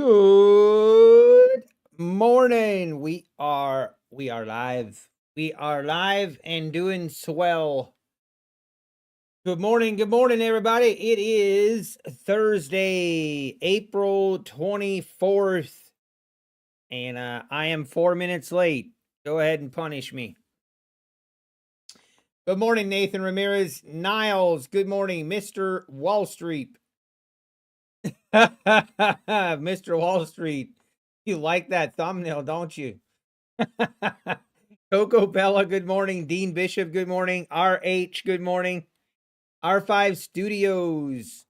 Good morning. We are live. We are live and doing swell. Good morning, everybody. It is Thursday, April 24th, and I am 4 minutes late. Go ahead and punish me. Good morning, Nathan Ramirez. Niles, good morning, Mr. Wall Street. Mr. Wall Street. You like that thumbnail, don't you? Coco Bella, good morning. Dean Bishop, good morning. RH, good morning. R5 Studios.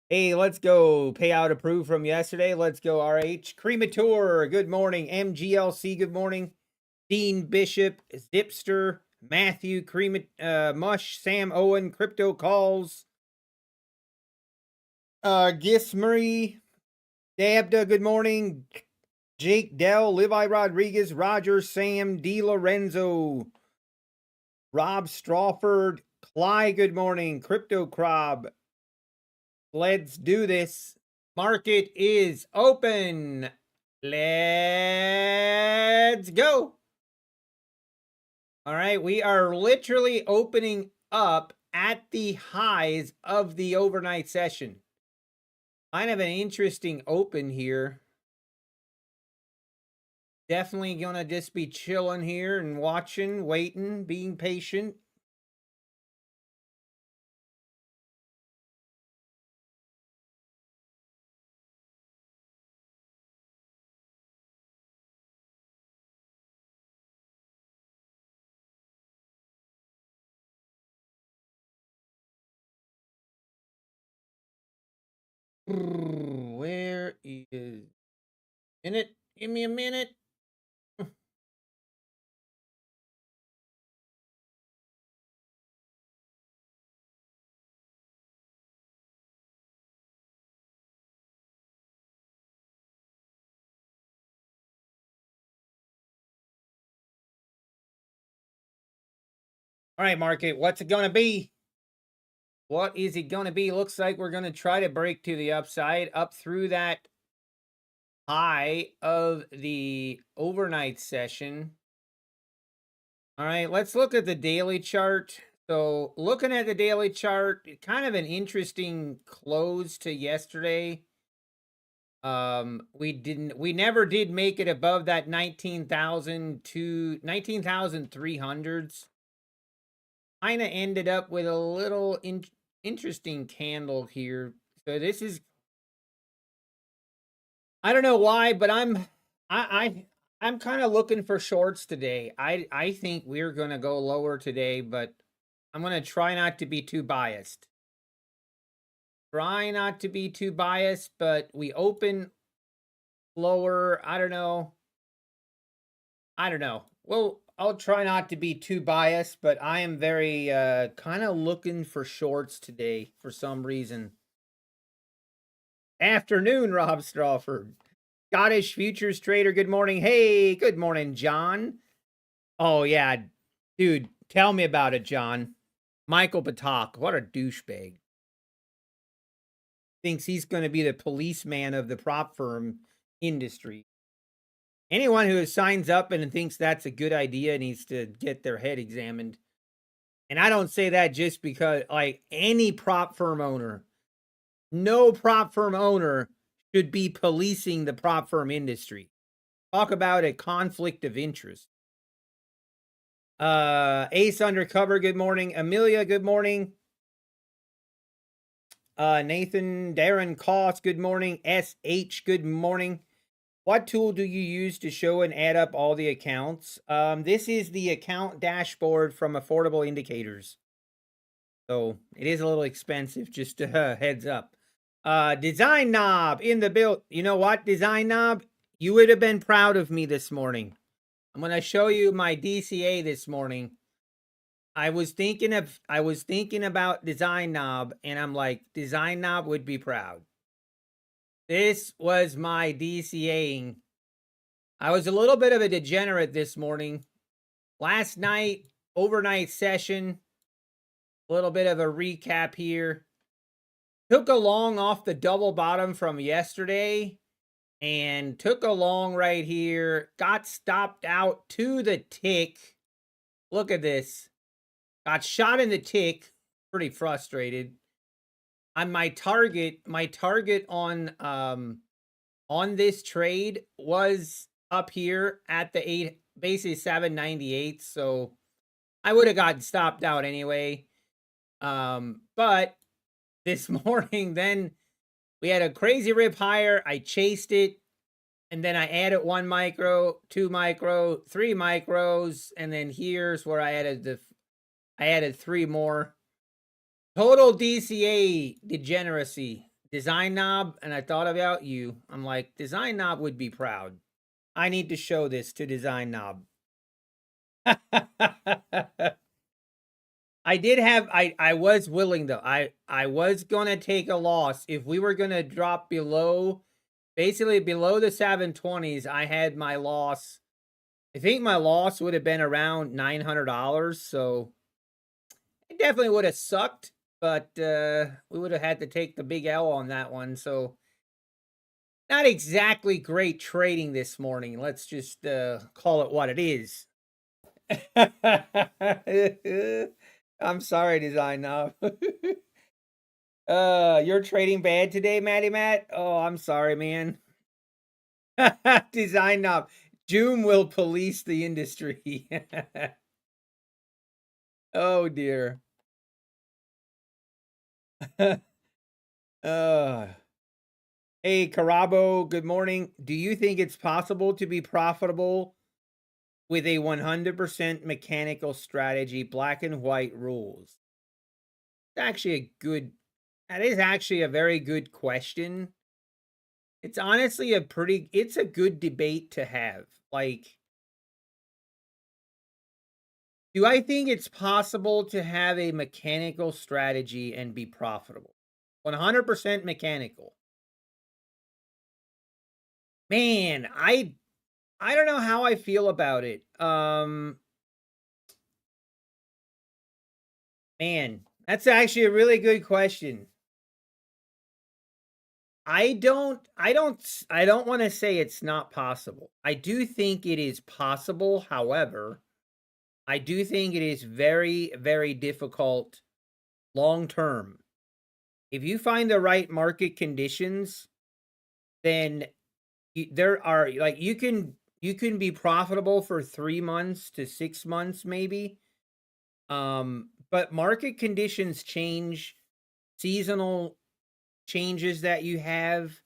Hey, let's go. Payout approved from yesterday. Let's go, RH. Cremator, good morning. MGLC, good morning. Dean Bishop, Zipster, Matthew, Mush, Sam Owen, Crypto Calls. Gismurray, Dabda, good morning. Jake Dell, Levi Rodriguez, Roger, Sam, D. Lorenzo, Rob Strawford, Cly, good morning. Crypto Crob. Let's do this. Market is open. Let's go. All right, we are literally opening up at the highs of the overnight session. Kind of an interesting open here. Definitely gonna just be chilling here and watching, waiting, being patient. Where is minute? Give me a minute. All right, market, what's it going to be? What is it going to be? Looks like we're going to try to break to the upside, up through that high of the overnight session. All right, let's look at the daily chart. So looking at the daily chart, kind of an interesting close to yesterday. We never did make it above that 19,000 to 19,300s. Kind of ended up with a little interesting candle here. So this is, I don't know why, but I'm kind of looking for shorts today. I think we're gonna go lower today, but I'm gonna try not to be too biased. Try not to be too biased, but we open lower. I don't know. Well, I'll try not to be too biased, but I am very kind of looking for shorts today for some reason. Afternoon, Rob Strawford. Scottish Futures Trader, good morning. Hey, good morning, John. Oh, yeah. Dude, tell me about it, John. Michael Batak, what a douchebag. Thinks he's going to be the policeman of the prop firm industry. Anyone who signs up and thinks that's a good idea needs to get their head examined. And I don't say that just because, like, any prop firm owner, no prop firm owner should be policing the prop firm industry. Talk about a conflict of interest. Ace Undercover, good morning. Amelia, good morning. Nathan, Darren Koss, good morning. SH, good morning. What tool do you use to show and add up all the accounts? This is the account dashboard from Affordable Indicators. So it is a little expensive, just a heads up. Design Knob in the build. You know what, Design Knob? You would have been proud of me this morning. I'm going to show you my DCA this morning. I was thinking about Design Knob, and I'm like, Design Knob would be proud. This was my DCAing. I was a little bit of a degenerate this morning. Last night, overnight session, a little bit of a recap here. Took a long off the double bottom from yesterday, and took a long right here, got stopped out to the tick. Look at this. Got shot in the tick. Pretty frustrated. On my target on this trade was up here at the 8, basically 798. So I would have gotten stopped out anyway. But this morning, then we had a crazy rip higher. I chased it, and then I added 1 micro, 2 micro, 3 micros, and then here's where I added 3 more. Total DCA degeneracy. Design Knob, and I thought about you. I'm like, Design Knob would be proud. I need to show this to Design Knob. I did have, I was willing though. I was gonna take a loss if we were gonna drop below, basically below the 720s. I had my loss. I think my loss would have been around $900. So it definitely would have sucked, but we would have had to take the big L on that one. So not exactly great trading this morning. Let's just call it what it is. I'm sorry, Design Knob. You're trading bad today, Matty Matt? Oh, I'm sorry, man. Design Knob. June will police the industry. Oh, dear. Hey, Carabo, good morning. Do you think it's possible to be profitable with a 100% mechanical strategy, black and white rules? That is actually a very good question. It's honestly it's a good debate to have. Like, do I think it's possible to have a mechanical strategy and be profitable? 100% mechanical. Man, I don't know how I feel about it. Man, that's actually a really good question. I don't want to say it's not possible. I do think it is possible. However, I do think it is very, very difficult long term. If you find the right market conditions, then there are, like, you can be profitable for 3 months to 6 months maybe. But market conditions change, seasonal changes that you have,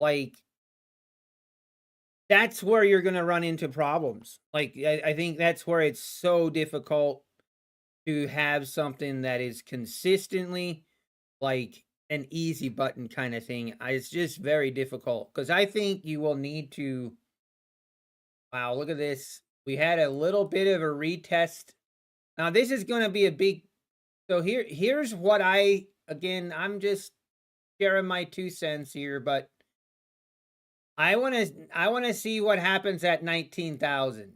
like, that's where you're going to run into problems. Like, I think that's where it's so difficult to have something that is consistently like an easy button kind of thing. It's just very difficult because I think you will need to. Wow, look at this. We had a little bit of a retest. Now this is going to be a big. So here's what I'm just sharing my 2 cents here, but I want to see what happens at 19,000.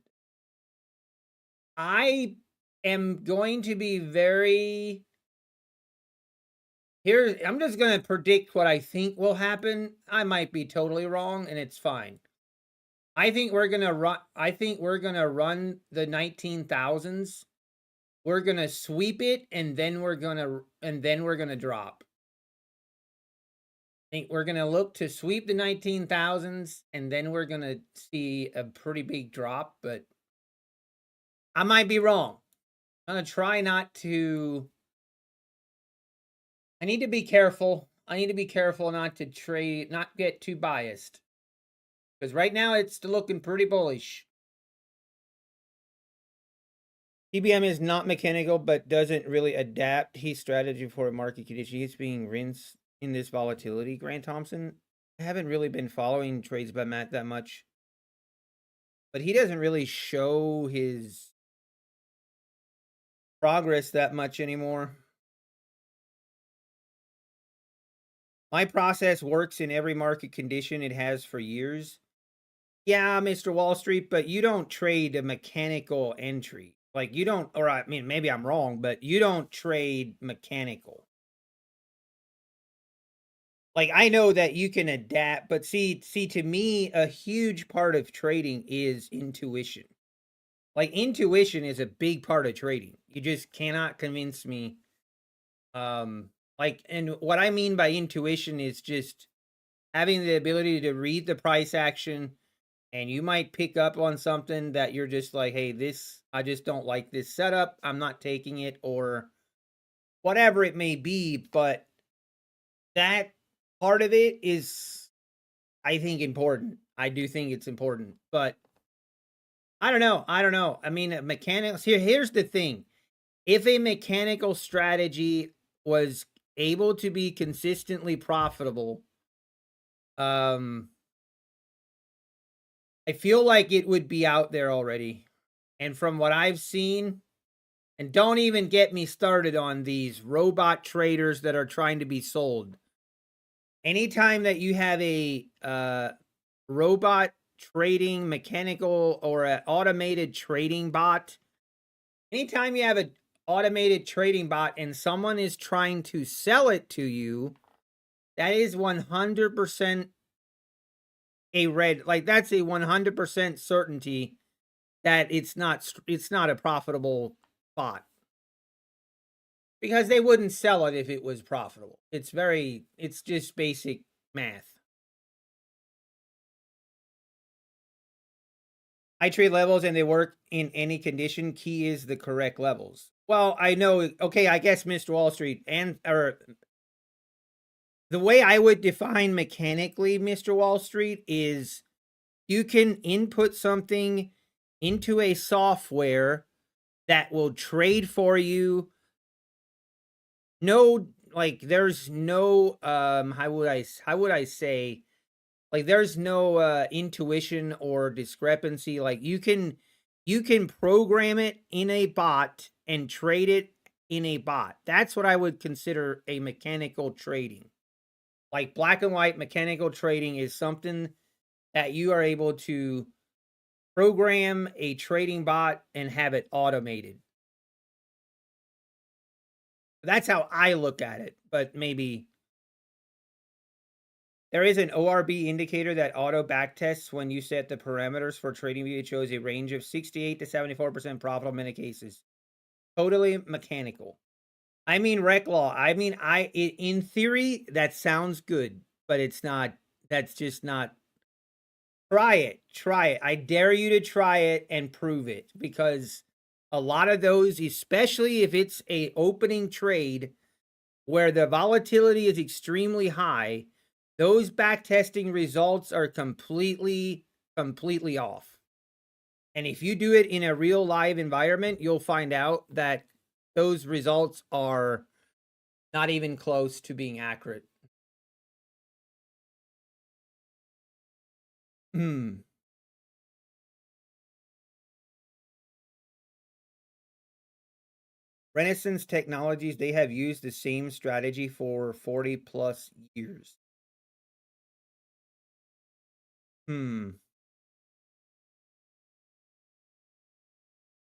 I am going to be very I'm just going to predict what I think will happen. I might be totally wrong, and it's fine. I think we're going to run the 19,000s. We're going to sweep it, and then we're going to drop. I think we're going to look to sweep the 19,000s, and then we're going to see a pretty big drop, but I might be wrong. I'm going to try not to. I need to be careful. I need to be careful not to trade, not get too biased. Because right now it's looking pretty bullish. TBM is not mechanical, but doesn't really adapt his strategy for a market condition. He's being rinsed in this volatility. Grant Thompson, I haven't really been following trades by Matt that much. But he doesn't really show his progress that much anymore. My process works in every market condition it has for years. Yeah, Mr. Wall Street, but you don't trade a mechanical entry. Like, you don't, or I mean, maybe I'm wrong, but you don't trade mechanical. Like, I know that you can adapt, but see, to me, a huge part of trading is intuition. Like, intuition is a big part of trading. You just cannot convince me. Like, and what I mean by intuition is just having the ability to read the price action, and you might pick up on something that you're just like, hey, this, I just don't like this setup. I'm not taking it, or whatever it may be. But that part of it is, I think, important. I do think it's important, but I don't know. I mean, mechanics here's the thing. If a mechanical strategy was able to be consistently profitable, I feel like it would be out there already. And from what I've seen, and don't even get me started on these robot traders that are trying to be sold. Anytime that you have a robot trading mechanical or an automated trading bot, anytime you have an automated trading bot and someone is trying to sell it to you, that is 100% a red, like, that's a 100% certainty that it's not a profitable bot, because they wouldn't sell it if it was profitable. It's just basic math. I trade levels and they work in any condition. Key is the correct levels. Well, I know. Okay, I guess Mr. Wall Street or the way I would define mechanically Mr. Wall Street is you can input something into a software that will trade for you. No, like, there's no how would I say, like, there's no intuition or discrepancy. Like, you can program it in a bot and trade it in a bot. That's what I would consider a mechanical trading. Like, black and white mechanical trading is something that you are able to program a trading bot and have it automated. That's how I look at it, but maybe there is an ORB indicator that auto backtests when you set the parameters for trading view. It shows a range of 68 to 74% profit in many cases. Totally mechanical. I mean, rec law. I mean, in theory, that sounds good, but it's not. That's just not. Try it. Try it. I dare you to try it and prove it, because a lot of those, especially if it's a opening trade where the volatility is extremely high, those backtesting results are completely off. And if you do it in a real live environment, you'll find out that those results are not even close to being accurate. Renaissance Technologies, they have used the same strategy for 40 plus years.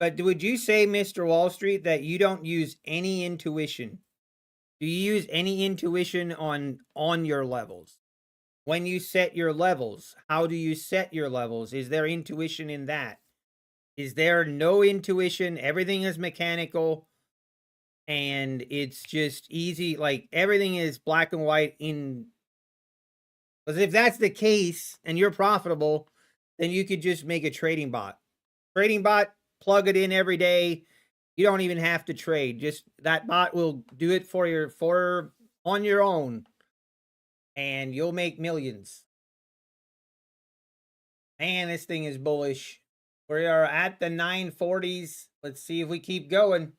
But would you say, Mr. Wall Street, that you don't use any intuition? Do you use any intuition on your levels? When you set your levels, how do you set your levels? Is there intuition in that? Is there no intuition? Everything is mechanical and it's just easy. Like, everything is black and white in. Because if that's the case and you're profitable, then you could just make a trading bot. Trading bot, plug it in every day. You don't even have to trade. Just that bot will do it for on your own, and you'll make millions. Man, this thing is bullish. We are at the 940s. Let's see if we keep going.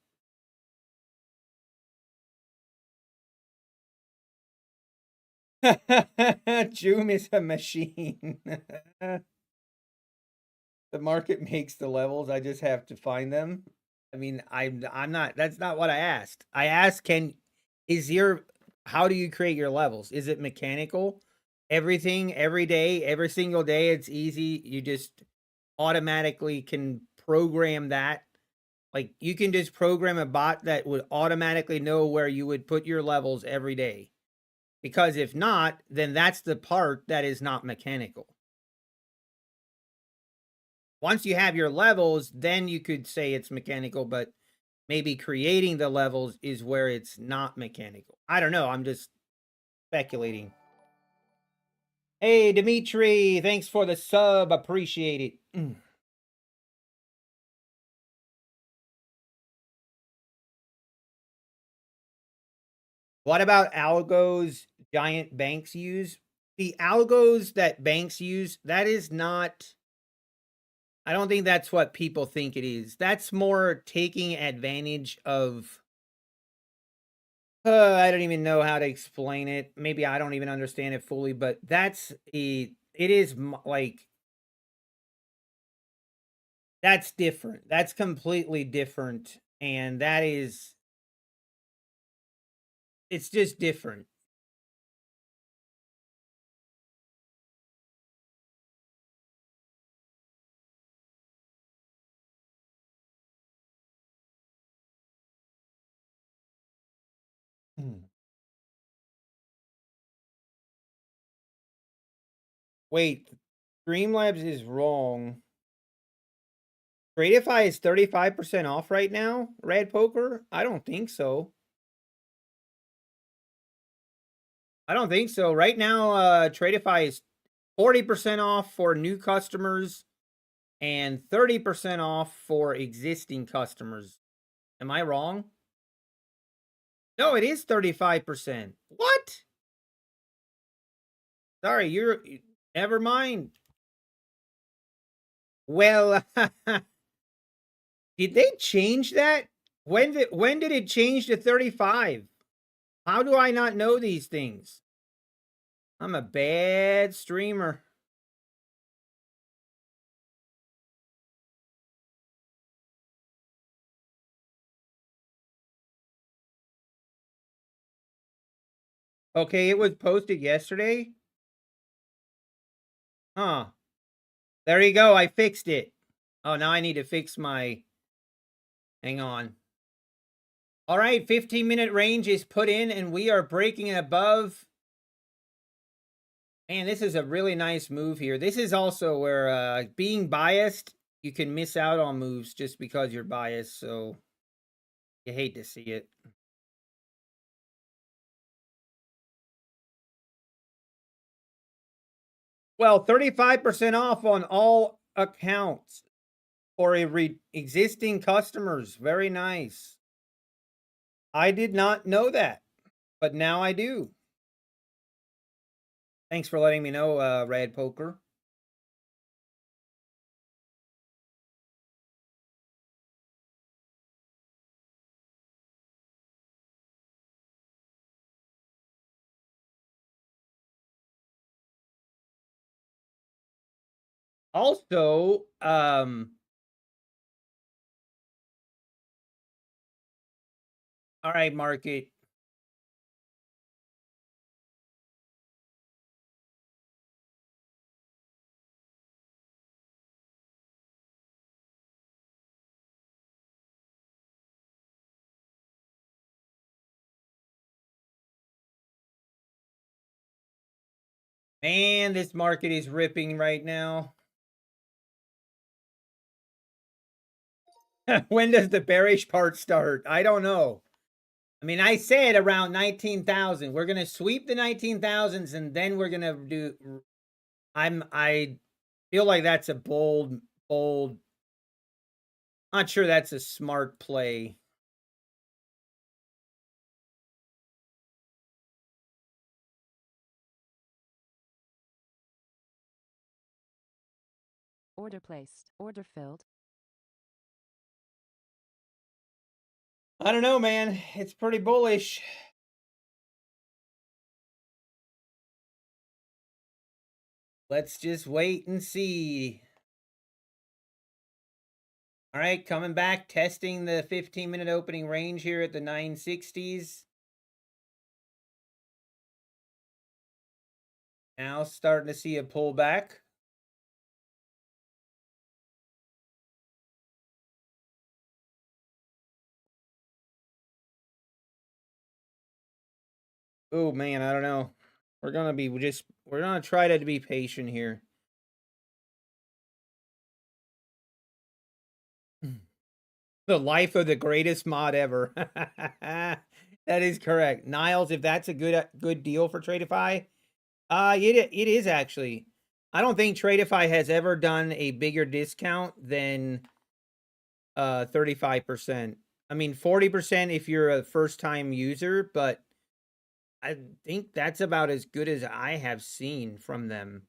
Joom is a machine. The market makes the levels. I just have to find them. I mean, I'm not. That's not what I asked. I asked, how do you create your levels? Is it mechanical? Everything, every day, every single day, it's easy. You just automatically can program that. Like, you can just program a bot that would automatically know where you would put your levels every day. Because if not, then that's the part that is not mechanical. Once you have your levels, then you could say it's mechanical, but maybe creating the levels is where it's not mechanical. I don't know. I'm just speculating. Hey, Dimitri, thanks for the sub. Appreciate it. What about algos giant banks use? The algos that banks use, that is not, I don't think that's what people think it is. That's more taking advantage of, I don't even know how to explain it. Maybe I don't even understand it fully, but it is like, that's different. That's completely different. And it's just different. Wait, Streamlabs is wrong. Tradify is 35% off right now, Red Poker? I don't think so. I don't think so. Right now, Tradify is 40% off for new customers and 30% off for existing customers. Am I wrong? No, it is 35%. What? Sorry, never mind. Well, did they change that? When did it change to 35? How do I not know these things? I'm a bad streamer. Okay, it was posted yesterday. Huh. There you go. I fixed it. Oh, now I need to fix my... Hang on. All right, 15-minute range is put in, and we are breaking it above. Man, this is a really nice move here. This is also where being biased, you can miss out on moves just because you're biased, so you hate to see it. Well, 35% off on all accounts for existing customers. Very nice. I did not know that, but now I do. Thanks for letting me know, Red Poker. Also, all right, market. Man, this market is ripping right now. When does the bearish part start? I don't know. I mean, I said around 19,000. We're going to sweep the 19,000s and then we're going to do... I feel like that's a bold... Not sure that's a smart play. Order placed. Order filled. I don't know, man. It's pretty bullish. Let's just wait and see. All right, coming back, testing the 15-minute opening range here at the 960s. Now starting to see a pullback. Oh man, I don't know. We're gonna try to be patient here. The life of the greatest mod ever. That is correct. Niles, if that's a good deal for Tradeify, it is actually. I don't think Tradeify has ever done a bigger discount than 35%. I mean 40% if you're a first time user, but I think that's about as good as I have seen from them.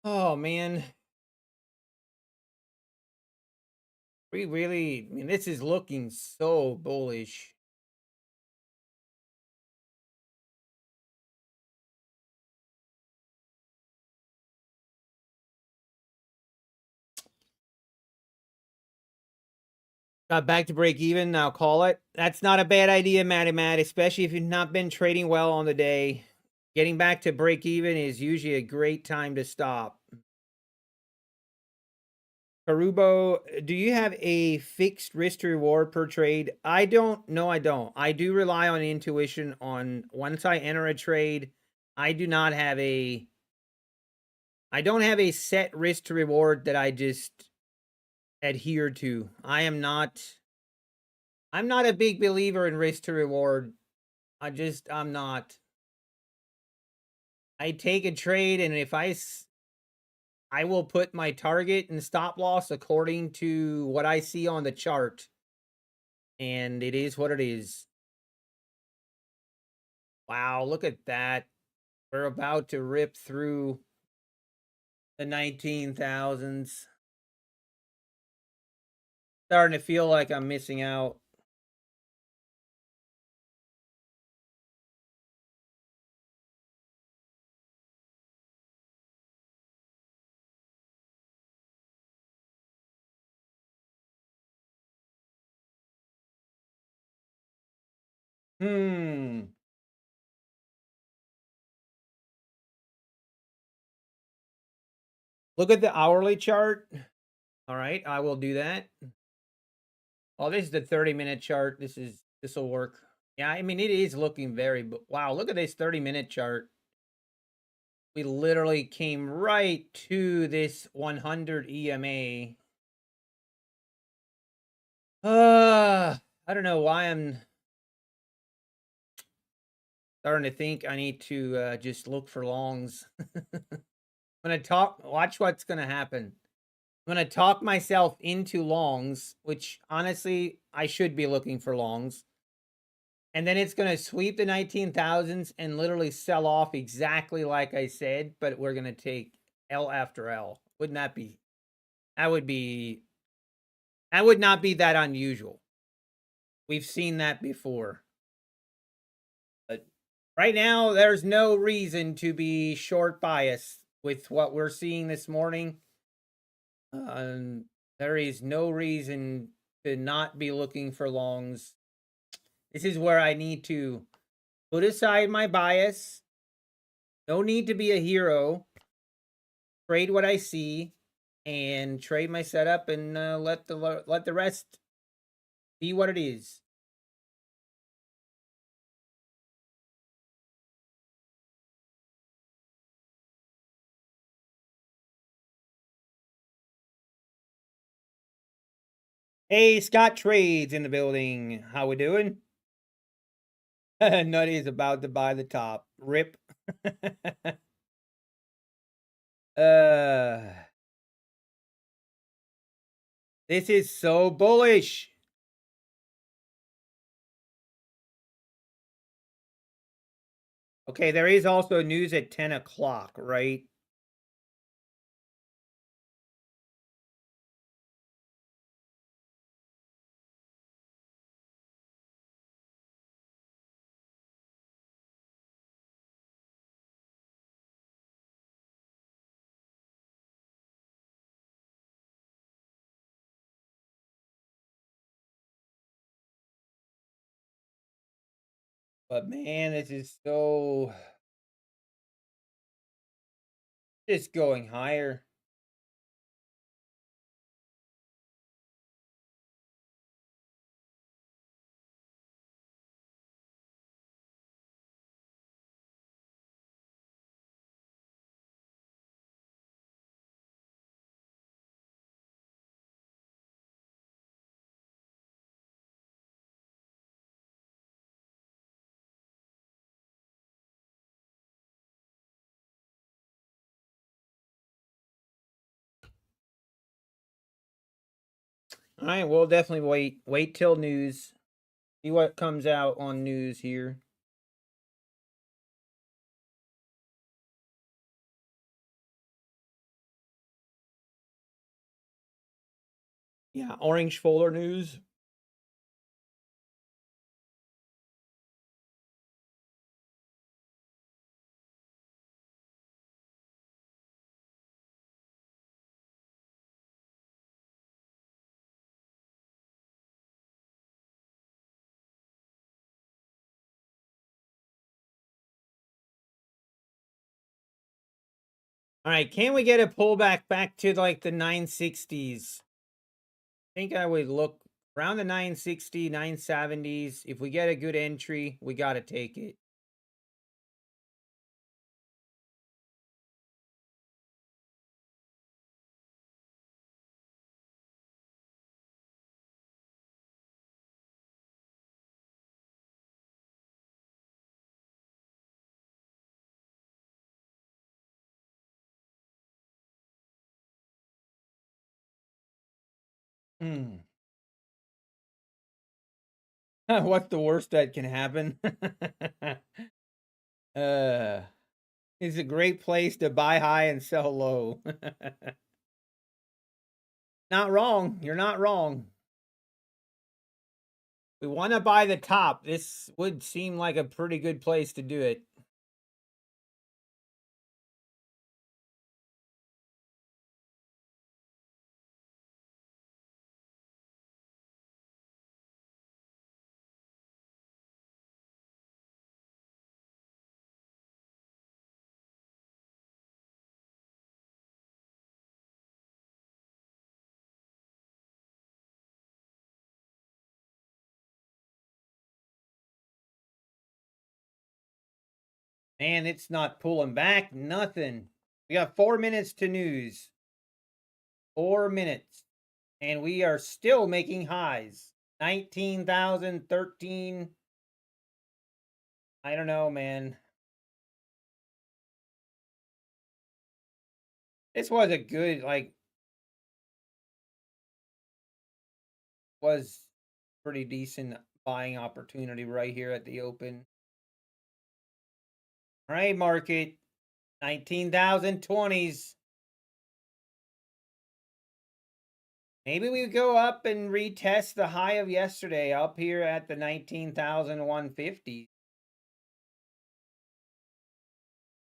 Oh man. We really, I mean, this is looking so bullish. Got back to break even, now call it. That's not a bad idea, Matty Matt, especially if you've not been trading well on the day. Getting back to break even is usually a great time to stop. Karubo, do you have a fixed risk to reward per trade? I don't. No, I don't. I do rely on intuition on once I enter a trade. I don't have a set risk to reward that I just adhere to. I'm not a big believer in risk to reward. I'm not. I take a trade, and if I will put my target and stop loss according to what I see on the chart. And it is what it is. Wow, look at that. We're about to rip through the 19,000s. Starting to feel like I'm missing out. Look at the hourly chart. All right, I will do that. Oh, this is the 30-minute chart. This will work. Yeah, I mean, it is looking very, wow, look at this 30-minute chart. We literally came right to this 100 EMA. I don't know why I'm starting to think I need to just look for longs. I'm going to watch what's going to happen. I'm going to talk myself into longs, which honestly, I should be looking for longs. And then it's going to sweep the 19,000s and literally sell off exactly like I said, but we're going to take L after L. Wouldn't that be? That would not be that unusual. We've seen that before. But right now, there's no reason to be short bias with what we're seeing this morning. There is no reason to not be looking for longs. This is where I need to put aside my bias. No need to be a hero. Trade what I see and trade my setup and let the rest be what it is. Hey, Scott Trades in the building. How we doing? Nutty is about to buy the top. Rip. This is so bullish. Okay, there is also news at 10 o'clock, right? But man, this is so just going higher. All right, we'll definitely wait till news. See what comes out on news here. Yeah, orange folder news. All right, can we get a pullback back to like the 960s? I think I would look around the 960, 970s. If we get a good entry, we got to take it. What's the worst that can happen? It's a great place to buy high and sell low. Not wrong. You're not wrong. We want to buy the top. This would seem like a pretty good place to do it. Man, it's not pulling back. Nothing. We got 4 minutes to news. 4 minutes. And we are still making highs. 19,000, 13. I don't know, man. This was a good, like, was pretty decent buying opportunity right here at the open. All right, market. 19,020s. Maybe we go up and retest the high of yesterday up here at the 19,150.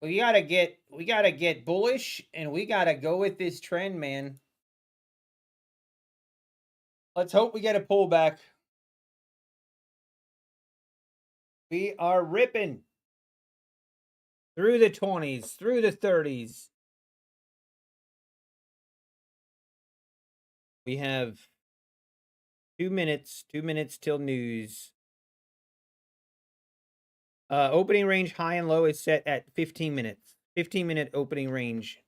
We gotta get bullish, and we gotta go with this trend, man. Let's hope we get a pullback. We are ripping through the 20s, through the 30s. We have 2 minutes till news. Opening range high and low is set at 15 minutes. 15-minute opening range.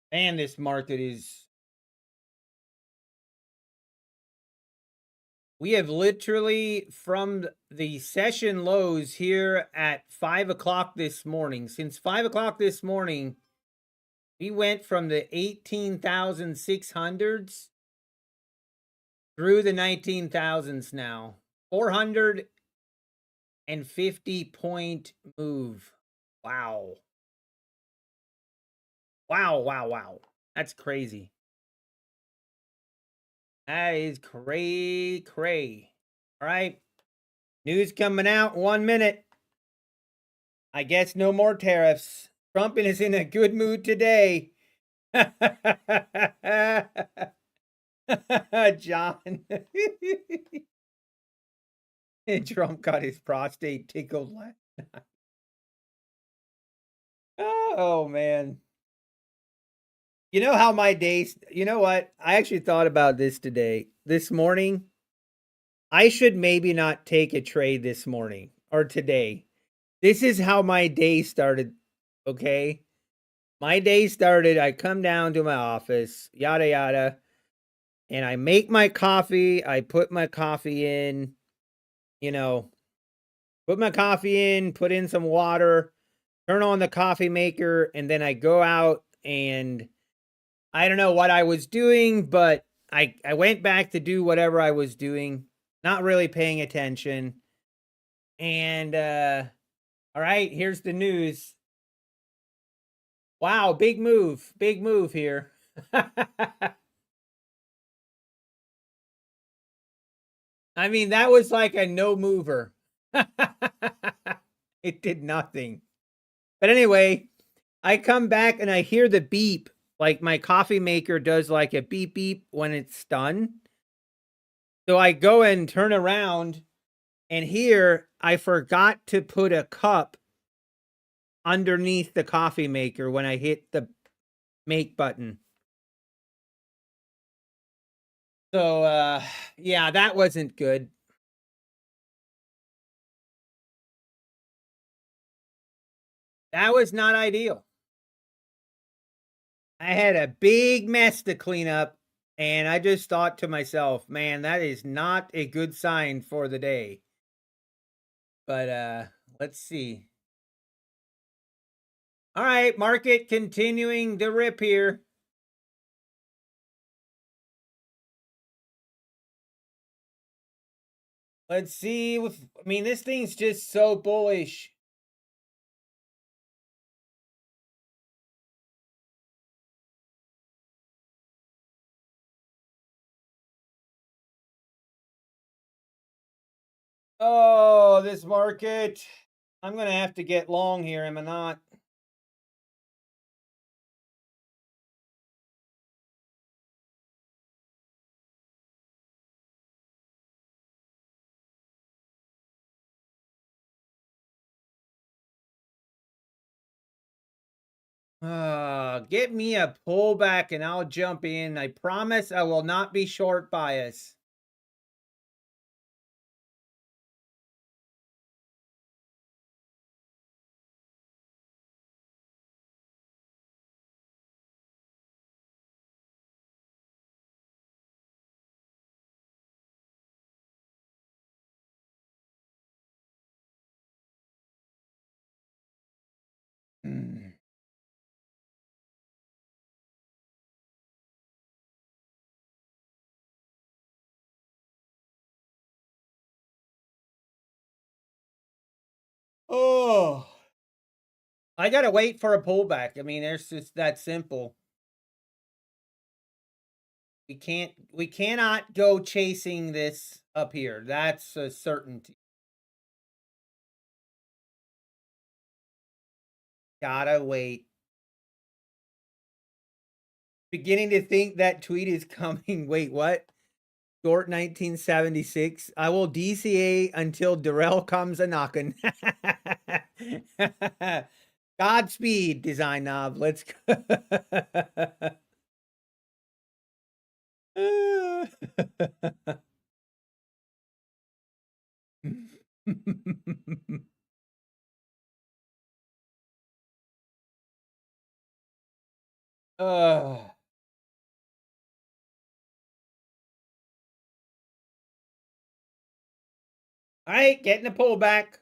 And this market is... We have literally, from the session lows here at 5 o'clock this morning, since 5 o'clock this morning, we went from the 18,600s through the 19,000s now. 400 and 50-point move. Wow. Wow, wow, wow. That's crazy. That is cray. All right. News coming out 1 minute. I guess no more tariffs. Trump is in a good mood today. John. Trump got his prostate tickled last night. Oh, man. You know how my days, you know what? I actually thought about this today. This morning, I should maybe not take a trade this morning or today. This is how my day started, okay? My day started, I come down to my office, yada, yada, and I make my coffee. I put my coffee in, you know, put my coffee in, put in some water, turn on the coffee maker, and then I go out and I don't know what I was doing, but I went back to do whatever I was doing, not really paying attention. And all right, here's the news. Wow, big move here. I mean, that was like a no mover. It did nothing. But anyway, I come back and I hear the beep. Like my coffee maker does like a beep beep when it's done. So I go and turn around, and here I forgot to put a cup underneath the coffee maker when I hit the make button. So yeah, that wasn't good. That was not ideal. I had a big mess to clean up, and I just thought to myself, man, that is not a good sign for the day. But let's see. All right, market continuing to rip here. Let's see if, I mean, this thing's just so bullish. Oh, this market. I'm going to have to get long here, am I not? Get me a pullback and I'll jump in. I promise I will not be short bias. Hmm. Oh, I gotta wait for a pullback. I mean, there's just that simple. We cannot go chasing this up here. That's a certainty. Gotta wait. Beginning to think that tweet is coming. Wait, what? Short 1976. I will DCA until Darrell comes a knocking. Godspeed, Design Knob. Let's go. All right, getting a pullback.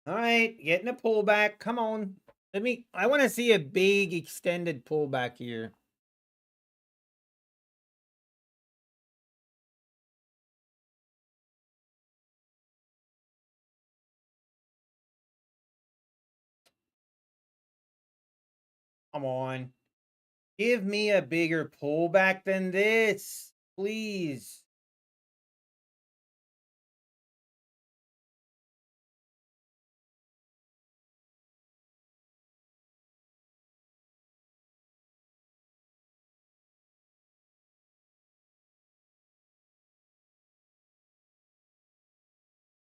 All right, getting a pullback. Come on. I want to see a big extended pullback here. Come on. Give me a bigger pullback than this, please.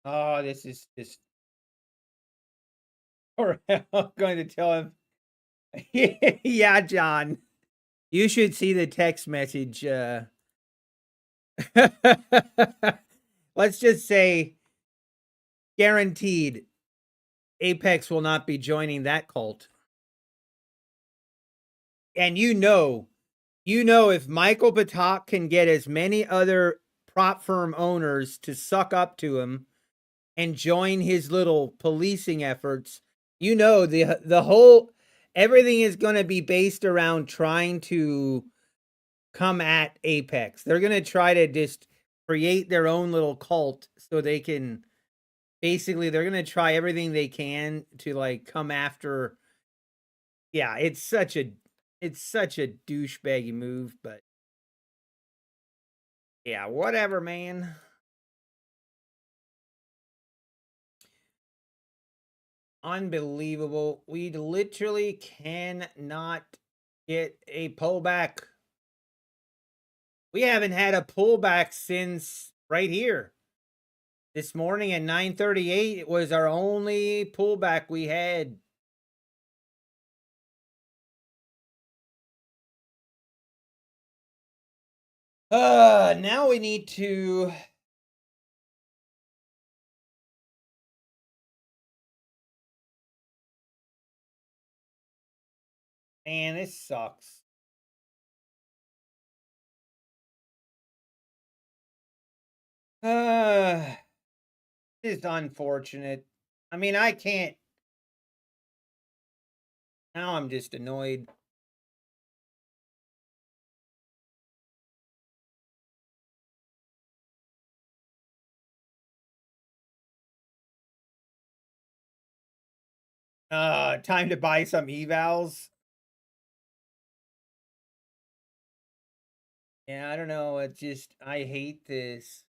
Oh, this is just. Or I'm going to tell him. Yeah, John. You should see the text message. Let's just say, guaranteed, Apex will not be joining that cult. And if Michael Patak can get as many other prop firm owners to suck up to him and join his little policing efforts, the whole everything is going to be based around trying to come at Apex. They're going to try to just create their own little cult so they can basically they're going to try everything they can to like come after. Yeah, it's such a douchebaggy move, but yeah, whatever, man. Unbelievable. We literally cannot get a pullback. We haven't had a pullback since right here. This morning at 9:38, it was our only pullback we had. Now we need to. Man, this sucks. This is unfortunate. I mean, I can't. Now I'm just annoyed. Time to buy some evals. Yeah, I don't know. It's just, I hate this.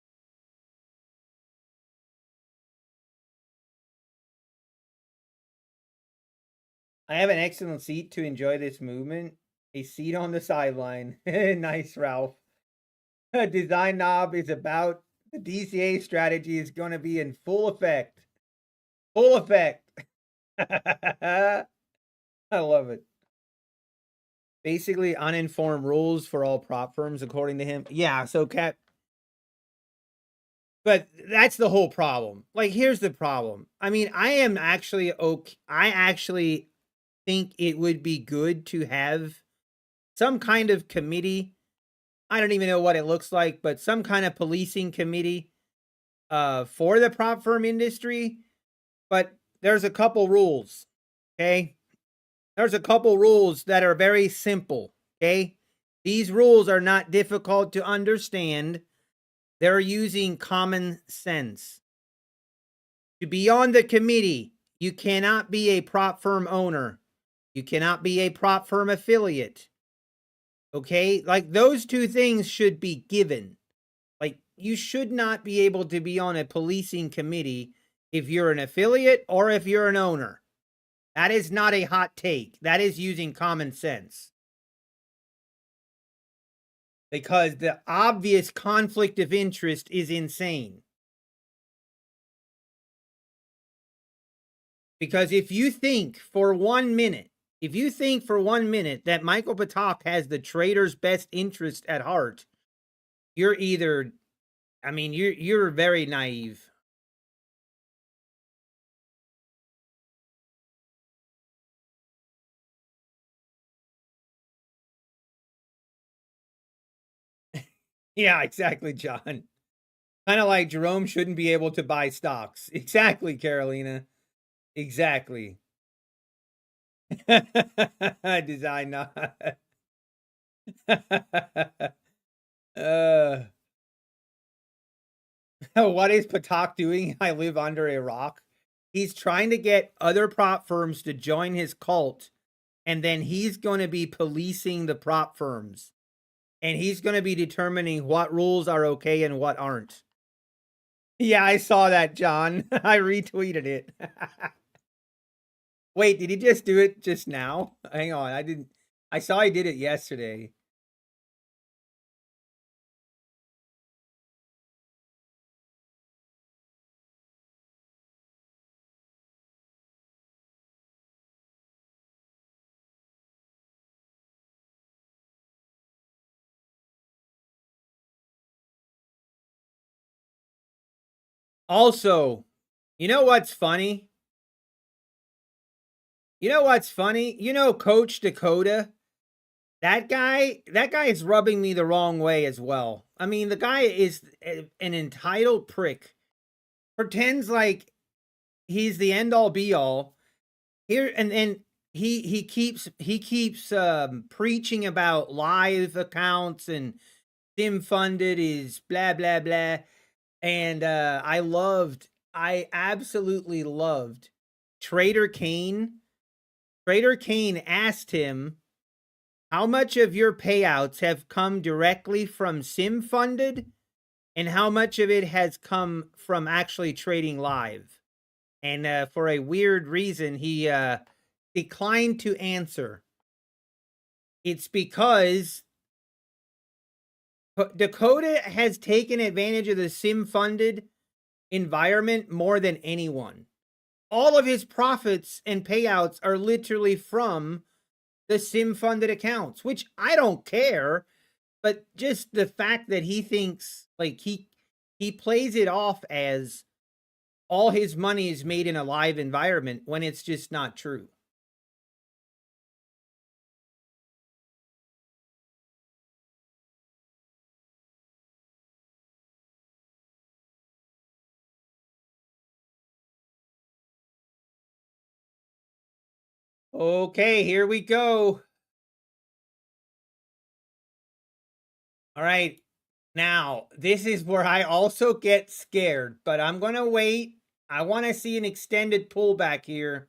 I have an excellent seat to enjoy this movement. A seat on the sideline. Nice, Ralph. Design knob is about the DCA strategy is going to be in full effect. Full effect. I love it. Basically, uninformed rules for all prop firms, according to him. Yeah, so Cap. But that's the whole problem. Like, here's the problem. I mean, I am actually okay. I actually think it would be good to have some kind of committee. I don't even know what it looks like, but some kind of policing committee for the prop firm industry. But there's a couple rules. Okay. There's a couple rules that are very simple. Okay. These rules are not difficult to understand. They're using common sense. To be on the committee, you cannot be a prop firm owner. You cannot be a prop firm affiliate. Okay? Like, those two things should be given. Like, you should not be able to be on a policing committee if you're an affiliate or if you're an owner. That is not a hot take. That is using common sense. Because the obvious conflict of interest is insane. Because if you think for 1 minute that Michael Patak has the trader's best interest at heart, you're you're very naive. Yeah, exactly, John. Kind of like Jerome shouldn't be able to buy stocks. Exactly, Carolina. Exactly. Design not. uh, what is Patak doing? I live under a rock. He's trying to get other prop firms to join his cult, and then he's going to be policing the prop firms. And he's going to be determining what rules are okay and what aren't. Yeah, I saw that, John. I retweeted it. Wait, did he just do it just now? Hang on, I didn't. I saw he did it yesterday. Also, you know what's funny? You know what's funny? You know Coach Dakota? That guy is rubbing me the wrong way as well. I mean, the guy is an entitled prick. Pretends like he's the end all be all. Here and then he keeps preaching about live accounts and sim funded is blah blah blah. And I absolutely loved Trader Kane. Trader Kane asked him, how much of your payouts have come directly from sim funded and how much of it has come from actually trading live? And for a weird reason, he declined to answer. It's because Dakota has taken advantage of the sim funded environment more than anyone. All of his profits and payouts are literally from the sim funded accounts, which I don't care, but just the fact that he thinks like he plays it off as all his money is made in a live environment when it's just not true. Okay, here we go. All right. Now, this is where I also get scared, but I'm going to wait. I want to see an extended pullback here.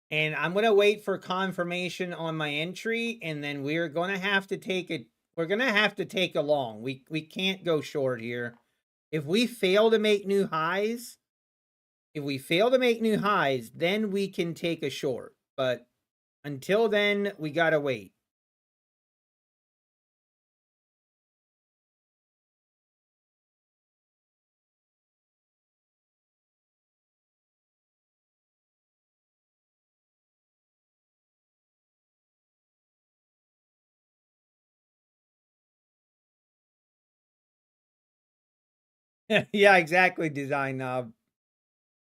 And I'm going to wait for confirmation on my entry, and then we're going to have to take it. We're going to have to take a long. We can't go short here. If we fail to make new highs, then we can take a short. But until then, we got to wait. Yeah, exactly, Design Knob.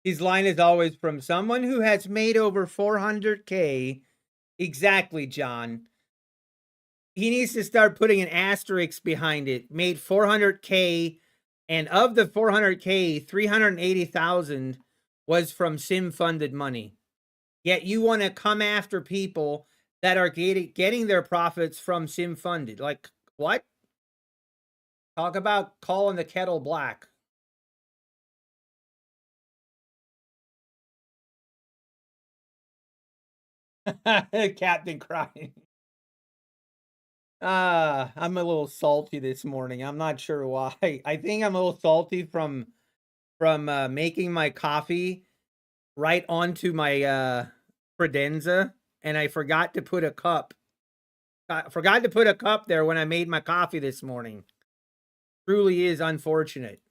His line is always from someone who has made over 400K. Exactly, John. He needs to start putting an asterisk behind it. Made 400K, and of the 400K, 380,000 was from sim funded money. Yet you want to come after people that are getting their profits from sim funded. Like, what? Talk about calling the kettle black. Captain crying. I'm a little salty this morning. I'm not sure why. I think I'm a little salty from making my coffee right onto my credenza, and I forgot to put a cup. I forgot to put a cup there when I made my coffee this morning. Truly is unfortunate.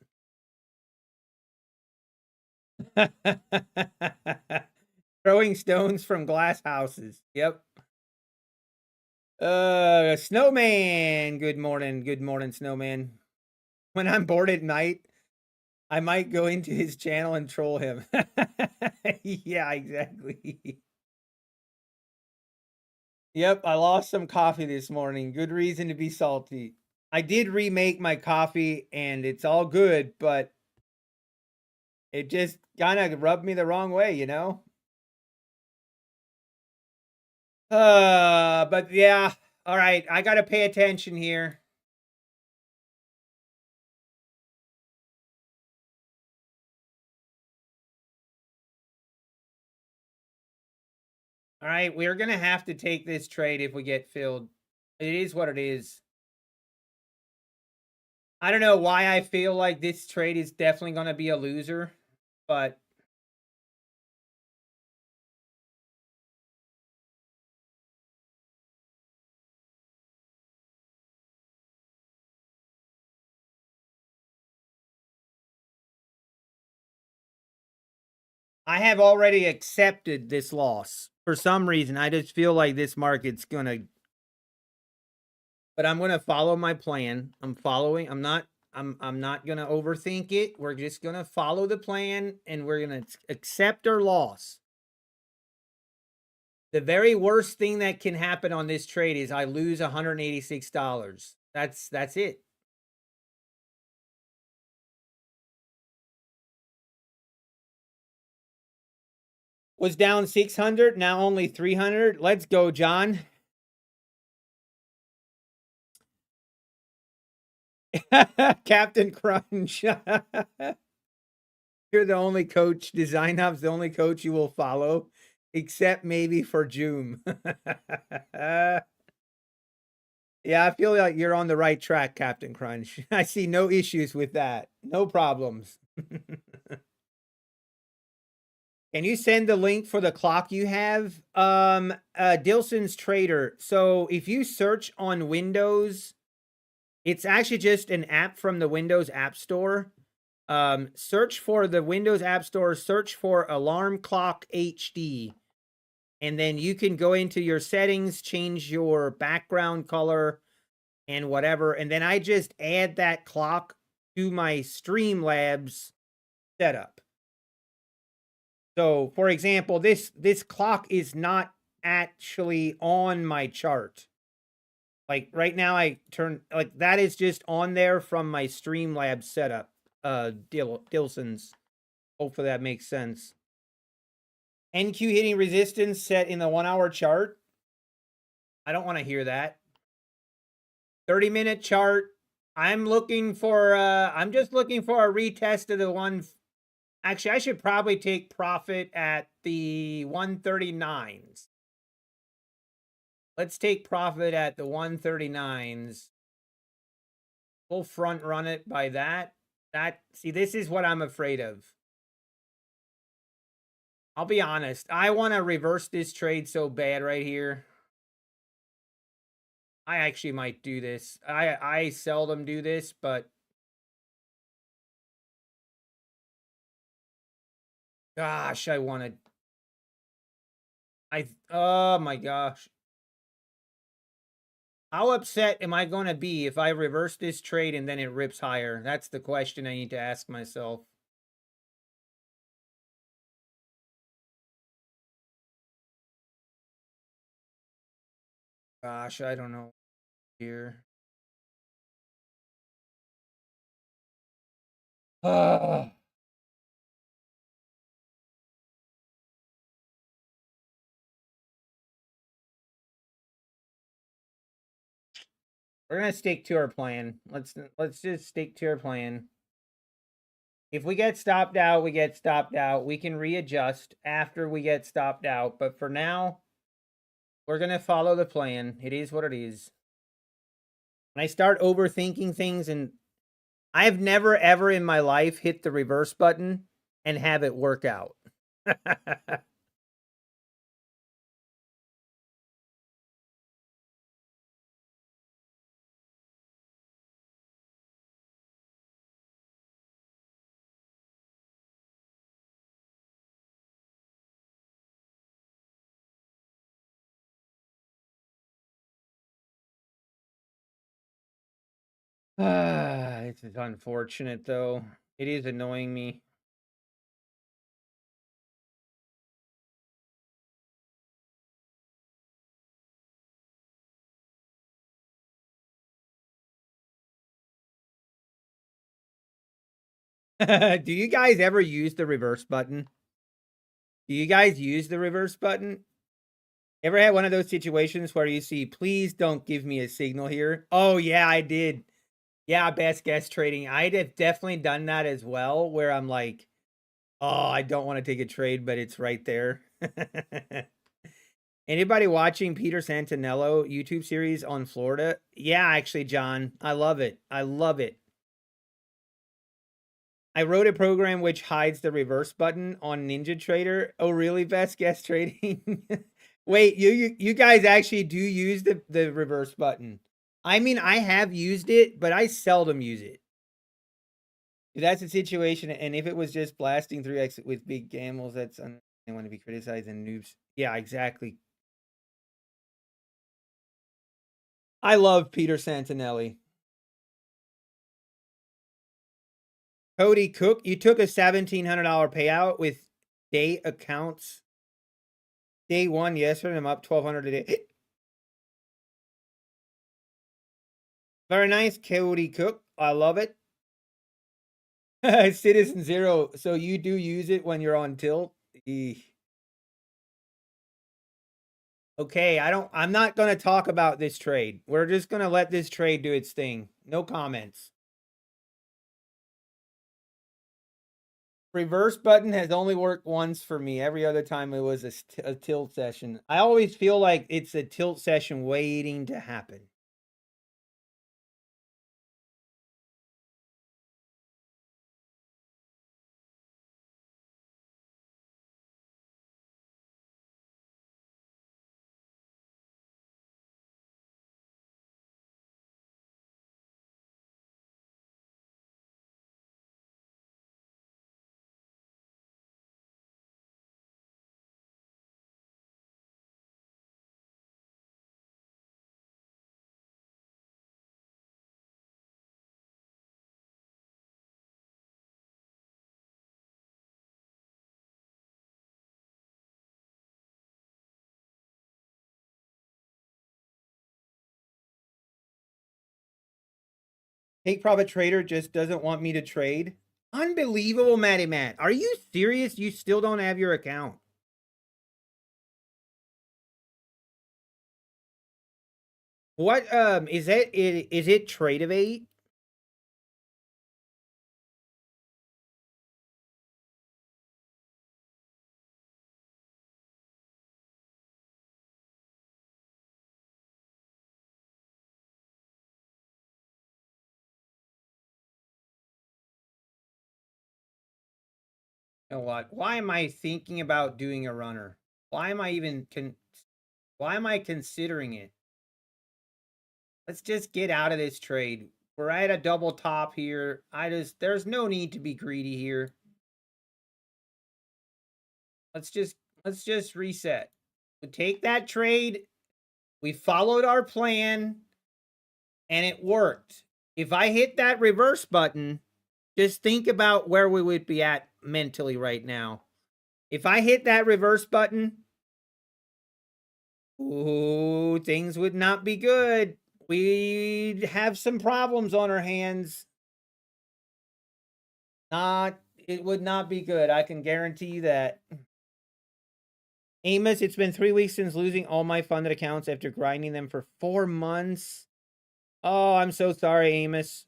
Throwing stones from glass houses. Yep. Snowman. Good morning, Snowman. When I'm bored at night, I might go into his channel and troll him. Yeah, exactly. Yep, I lost some coffee this morning. Good reason to be salty. I did remake my coffee and it's all good, but It just kind of rubbed me the wrong way, you know? But yeah. All right, I got to pay attention here. All right, we're going to have to take this trade if we get filled. It is what it is. I don't know why I feel like this trade is definitely going to be a loser, but I have already accepted this loss. For some reason, I just feel like this market's going to, but I'm going to follow my plan. I'm not going to overthink it. We're just going to follow the plan and we're going to accept our loss. The very worst thing that can happen on this trade is I lose $186. That's it. Was down 600, now only 300. Let's go, John. Captain Crunch. You're the only coach, Design Hub's the only coach you will follow, except maybe for June. Yeah, I feel like you're on the right track, Captain Crunch. I see no issues with that. No problems. Can you send the link for the clock you have? Dilson's Trader. So if you search on Windows, it's actually just an app from the Windows App Store. Search for the Windows App Store, search for Alarm Clock HD. And then you can go into your settings, change your background color and whatever. And then I just add that clock to my Streamlabs setup. So, for example, this clock is not actually on my chart. Like right now I turn like that is just on there from my Streamlabs setup. Dilson's. Hopefully that makes sense. NQ hitting resistance set in the 1 hour chart. I don't want to hear that. 30-minute chart. I'm just looking for a retest of the one. Actually, I should probably take profit at the 139s. Let's take profit at the 139s. We'll front run it by that. See, this is what I'm afraid of. I'll be honest. I want to reverse this trade so bad right here. I actually might do this. I seldom do this, but gosh, I wanted. Oh my gosh. How upset am I going to be if I reverse this trade and then it rips higher? That's the question I need to ask myself. Gosh, I don't know here. We're gonna stick to our plan. Let's just stick to our plan. If we get stopped out, we get stopped out. We can readjust after we get stopped out. But for now, we're gonna follow the plan. It is what it is. When I start overthinking things, and I've never ever in my life hit the reverse button and have it work out. This is unfortunate, though. It is annoying me. Do you guys ever use the reverse button? Do you guys use the reverse button? Ever had one of those situations where you see, please don't give me a signal here? Oh, yeah, I did. Yeah, best guess trading. I'd have definitely done that as well, where I'm like, oh, I don't want to take a trade, but it's right there. Anybody watching Peter Santinello YouTube series on Florida? Yeah, actually, John, I love it. I love it. I wrote a program which hides the reverse button on Ninja Trader. Oh, really? Best guess trading. Wait, you guys actually do use the reverse button? I mean, I have used it, but I seldom use it. That's a situation, and if it was just blasting 3x with big gambles, that's I want to be criticized and noobs. Yeah, exactly. I love Peter Santinelli. Cody Cook, you took a $1,700 payout with day accounts. Day one yesterday, I'm up 1,200 today. Very nice, Cody Cook. I love it. Citizen Zero. So you do use it when you're on tilt? Eesh. Okay, I'm not going to talk about this trade. We're just going to let this trade do its thing. No comments. Reverse button has only worked once for me. Every other time it was a tilt session. I always feel like it's a tilt session waiting to happen. Take Profit Trader just doesn't want me to trade. Unbelievable, Matty Matt. Are you serious? You still don't have your account? What is it? Is it Tradeovate? You know what? Why am I thinking about doing a runner? Why am I even why am I considering it? Let's just get out of this trade. We're at a double top here. There's no need to be greedy here. Let's just reset. We take that trade. We followed our plan and it worked. If I hit that reverse button, just think about where we would be at mentally right now. If I hit that reverse button, ooh, things would not be good. We'd have some problems on our hands. It would not be good. I can guarantee you that. Amos, it's been 3 weeks since losing all my funded accounts after grinding them for 4 months. Oh, I'm so sorry, Amos.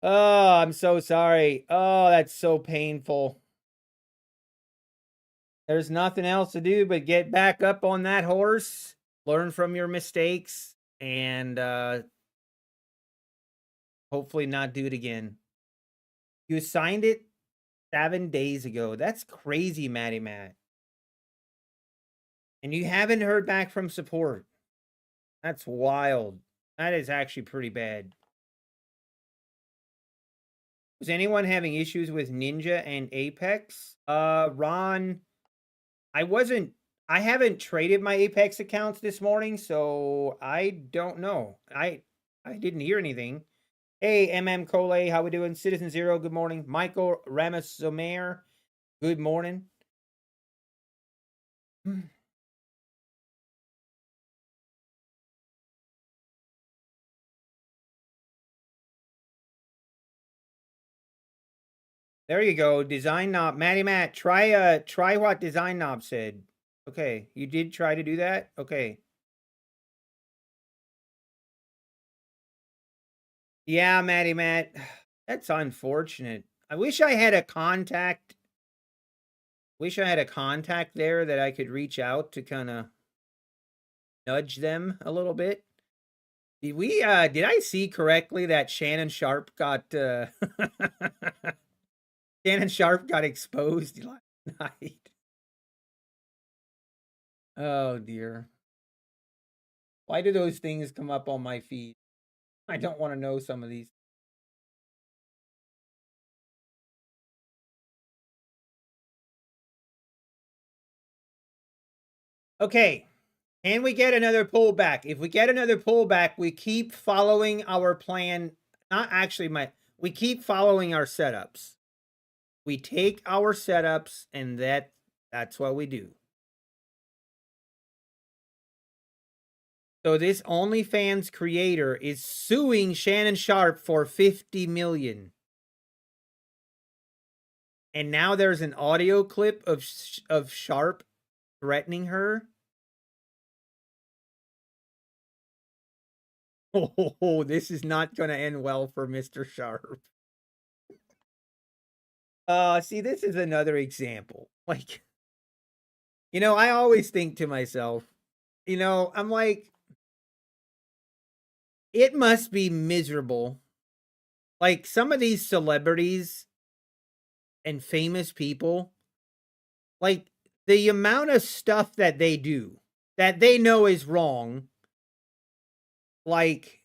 Oh, I'm so sorry. Oh, that's so painful. There's nothing else to do but get back up on that horse, learn from your mistakes, and hopefully not do it again. You signed it 7 days ago. That's crazy, Matty Matt. And you haven't heard back from support. That's wild. That is actually pretty bad. Was anyone having issues with Ninja and Apex? Ron, I haven't traded my Apex accounts this morning, so I don't know. I didn't hear anything. Hey, Cole, how we doing? Citizen Zero, good morning. Michael Ramasomer, good morning. There you go. Design Knob. Matty Matt, try what Design Knob said. Okay, you did try to do that? Okay. Yeah, Matty Matt. That's unfortunate. I wish I had a contact. Wish I had a contact there that I could reach out to kind of nudge them a little bit. Did I see correctly that Shannon Sharp got Shannon Sharp got exposed last night? Oh dear. Why do those things come up on my feed? I don't want to know some of these. Okay. Can we get another pullback? If we get another pullback, we keep following our plan. Not actually we keep following our setups. We take our setups and that's what we do. So this OnlyFans creator is suing Shannon Sharp for $50 million. And now there's an audio clip of Sharp threatening her. Oh, this is not going to end well for Mr. Sharp. See, this is another example. Like, you know, I always think to myself, you know, I'm like, it must be miserable. Like some of these celebrities and famous people, like the amount of stuff that they do that they know is wrong, like,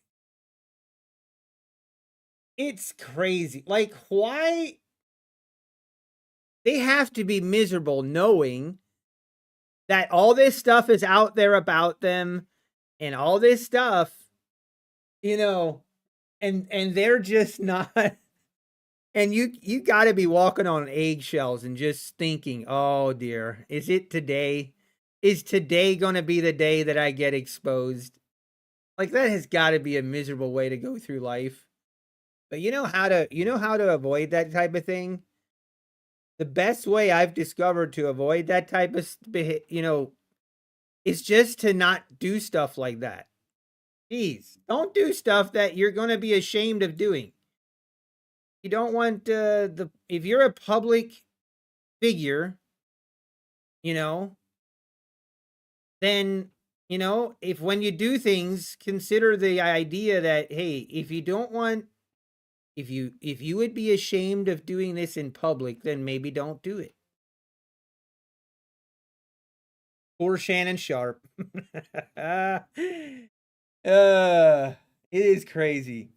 it's crazy. Like, why? They have to be miserable knowing that all this stuff is out there about them and all this stuff, you know, and they're just not. And you got to be walking on eggshells and just thinking, oh dear, is it today? Is today going to be the day that I get exposed? Like that has got to be a miserable way to go through life. But you know how to avoid that type of thing? The best way I've discovered to avoid that type of, is just to not do stuff like that. Jeez, don't do stuff that you're going to be ashamed of doing. You don't want if you're a public figure, you know, then, you know, if when you do things, consider the idea that, hey, if you don't want, if you would be ashamed of doing this in public, then maybe don't do it. Poor Shannon Sharp. It is crazy.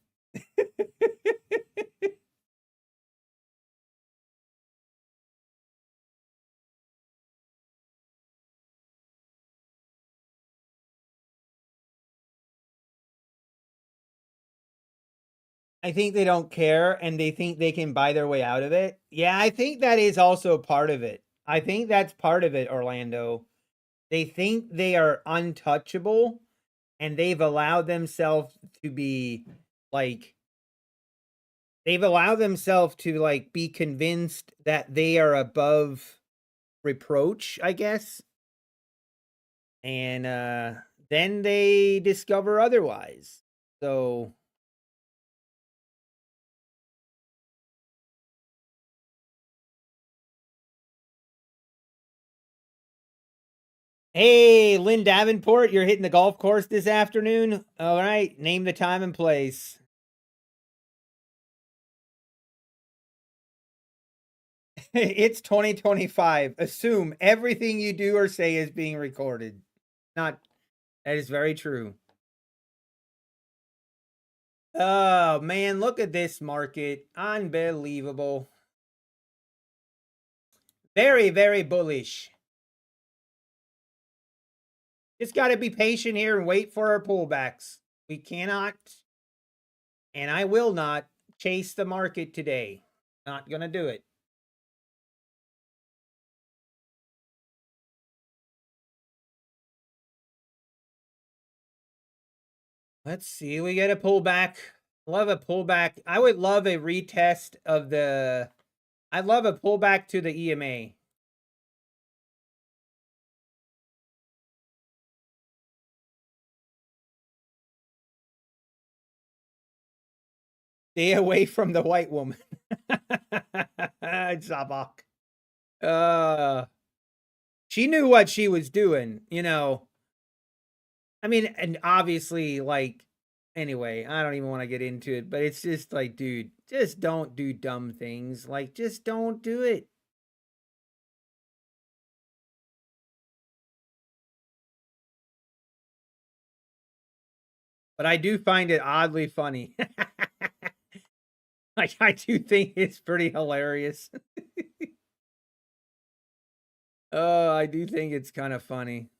I think they don't care and they think they can buy their way out of it. Yeah, I think that is also part of it. I think that's part of it, Orlando. They think they are untouchable and they've allowed themselves to be like be convinced that they are above reproach, I guess. And then they discover otherwise. So hey, Lynn Davenport, you're hitting the golf course this afternoon. All right, name the time and place. It's 2025. Assume everything you do or say is being recorded. That is very true. Oh man, look at this market. Unbelievable. Very, very bullish. Just got to be patient here and wait for our pullbacks. We cannot, and I will not, chase the market today. Not going to do it. Let's see. We get a pullback. Love a pullback. I would love a retest of the I love a pullback to the EMA. Stay away from the white woman. Zabak. She knew what she was doing, you know. I mean, and obviously, like, anyway, I don't even want to get into it, but it's just like, dude, just don't do dumb things. Like, just don't do it. But I do find it oddly funny. Like, I do think it's pretty hilarious. Oh, I do think it's kind of funny.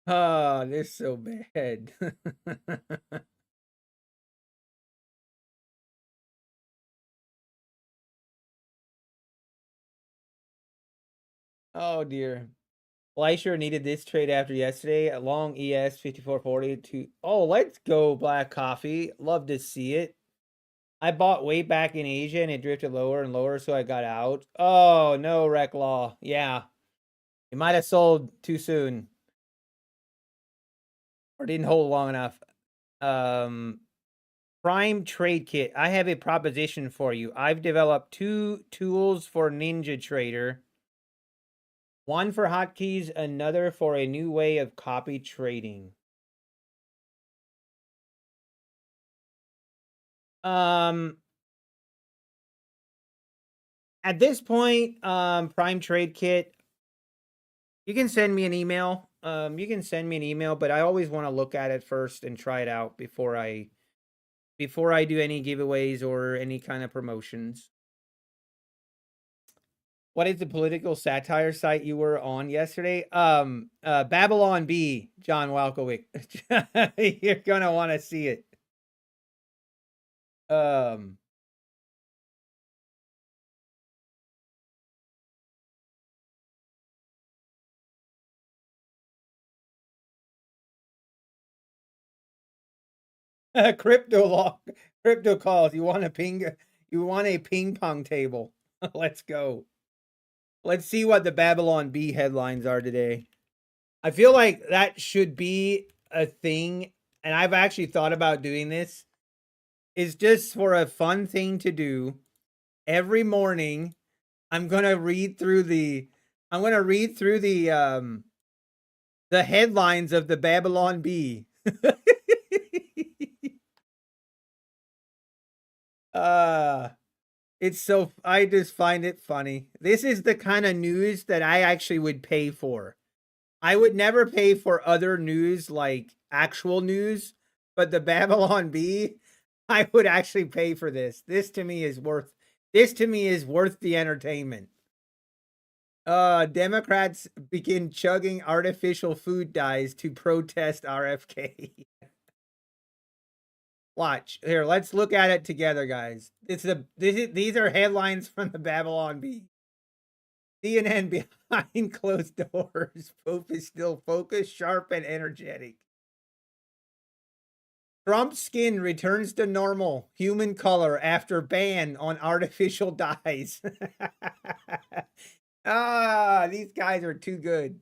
Oh, this is so bad. Oh dear. Fleischer needed this trade after yesterday. A long ES 5440 to let's go, Black Coffee. Love to see it. I bought way back in Asia and it drifted lower and lower, so I got out. Oh no, Rec Law. Yeah. You might have sold too soon. Or didn't hold long enough. Prime Trade Kit. I have a proposition for you. I've developed 2 tools for Ninja Trader. One for hotkeys, another for a new way of copy trading. At this point, Prime Trade Kit, you can send me an email. But I always want to look at it first and try it out before I do any giveaways or any kind of promotions. What is the political satire site you were on yesterday? Babylon B, John Walkowick. You're gonna want to see it. Crypto calls. You want a ping pong table. Let's go. Let's see what the Babylon B headlines are today. I feel like that should be a thing, and I've actually thought about doing this. Is just for a fun thing to do. Every morning, I'm gonna read through the the headlines of the Babylon Bee. It's so I just find it funny. This is the kind of news that I actually would pay for. I would never pay for other news like actual news, but the Babylon Bee, I would actually pay for this. This to me is worth the entertainment. Democrats begin chugging artificial food dyes to protest RFK. Watch here. Let's look at it together, guys. These are headlines from the Babylon Bee. CNN behind closed doors. Pope is still focused, sharp, and energetic. Trump's skin returns to normal human color after ban on artificial dyes. These guys are too good.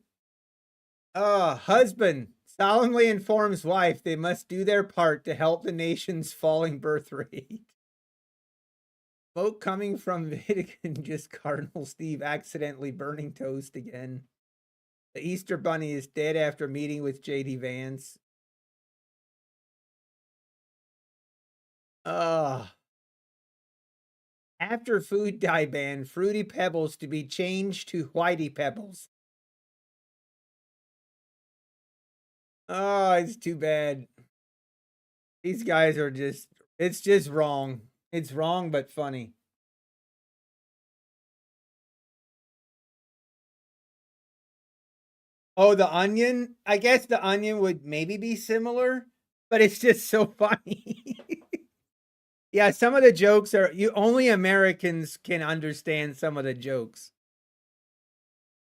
Husband solemnly informs wife they must do their part to help the nation's falling birth rate. Smoke coming from Vatican, just Cardinal Steve accidentally burning toast again. The Easter Bunny is dead after meeting with J.D. Vance. After food dye ban, Fruity Pebbles to be changed to Whitey Pebbles. Oh, it's too bad. These guys are just, it's just wrong. It's wrong, but funny. Oh, the Onion? I guess the Onion would maybe be similar, but it's just so funny. Yeah, some of the jokes are you only Americans can understand some of the jokes.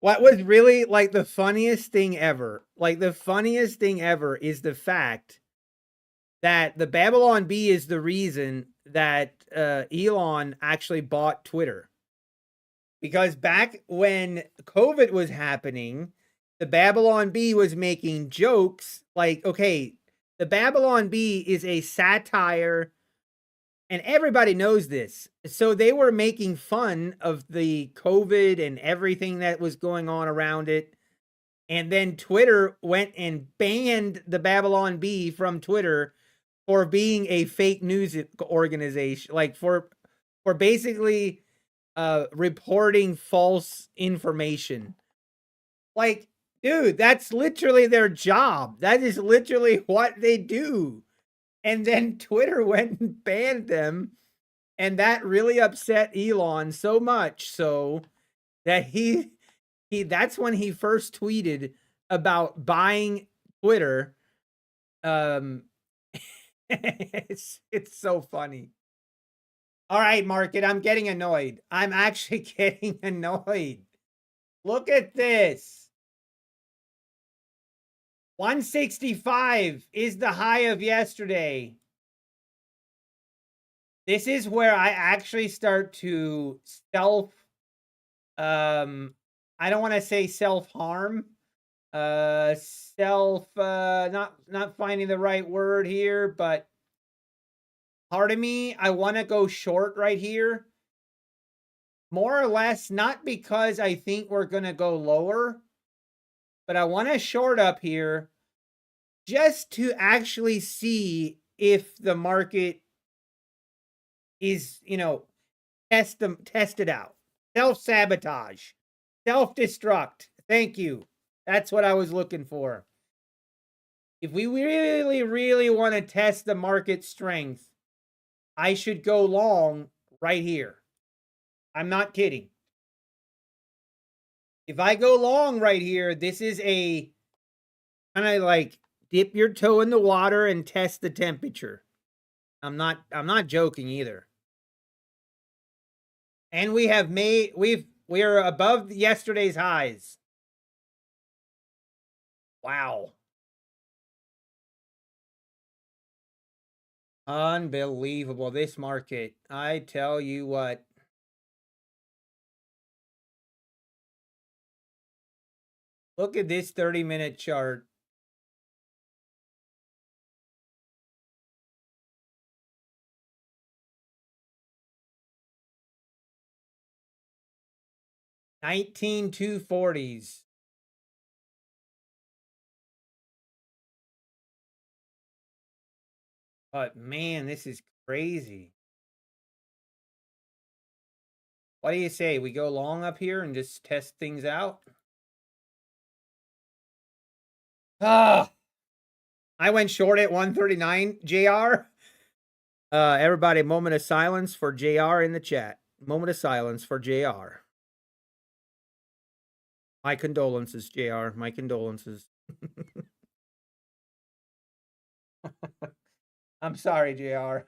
What was really like the funniest thing ever? Like the funniest thing ever is the fact that the Babylon Bee is the reason that Elon actually bought Twitter. Because back when COVID was happening, the Babylon Bee was making jokes like, okay, the Babylon Bee is a satire, and everybody knows this. So they were making fun of the COVID and everything that was going on around it. And then Twitter went and banned the Babylon Bee from Twitter for being a fake news organization, like for basically reporting false information. Like, dude, that's literally their job. That is literally what they do. And then Twitter went and banned them, and that really upset Elon so much so that he that's when he first tweeted about buying Twitter. Um it's so funny. All right, market, I'm getting annoyed. I'm actually getting annoyed. Look at this. 165 is the high of yesterday. This is where I actually start to self I don't want to say self-harm. Not finding the right word here, but part of me, I want to go short right here. More or less, not because I think we're going to go lower, but I want to short up here just to actually see if the market is, test it out. Self-sabotage, self-destruct. Thank you. That's what I was looking for. If we really, really want to test the market strength, I should go long right here. I'm not kidding. If I go long right here, this is a kind of like dip your toe in the water and test the temperature. I'm not joking either. And we are above yesterday's highs. Wow. Unbelievable, this market. I tell you what. Look at this 30-minute chart. $19,240s. But man, this is crazy. What do you say? We go long up here and just test things out? Ah, I went short at 139, JR. Everybody, moment of silence for JR in the chat. Moment of silence for JR. My condolences, JR. My condolences. I'm sorry, JR.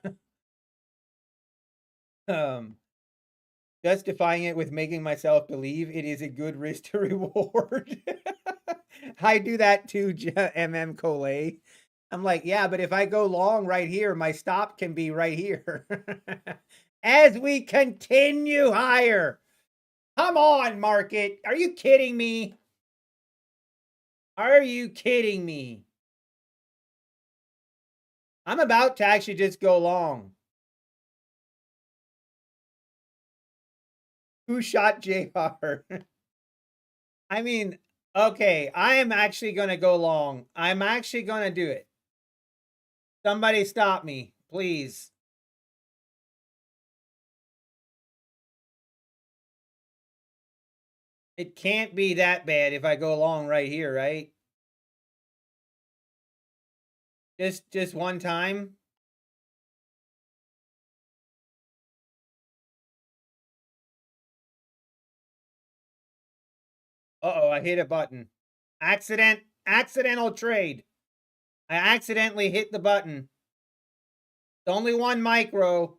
Justifying it with making myself believe it is a good risk to reward. I do that too, MM Collet. I'm like, yeah, but if I go long right here, my stop can be right here. As we continue higher. Come on, market. Are you kidding me? Are you kidding me? I'm about to actually just go long. Who shot JR? I mean, okay, I am actually going to go long. I'm actually going to do it. Somebody stop me, please. It can't be that bad if I go long right here, right? Just one time. Uh-oh, I hit a button. Accidental trade. I accidentally hit the button. It's only one micro.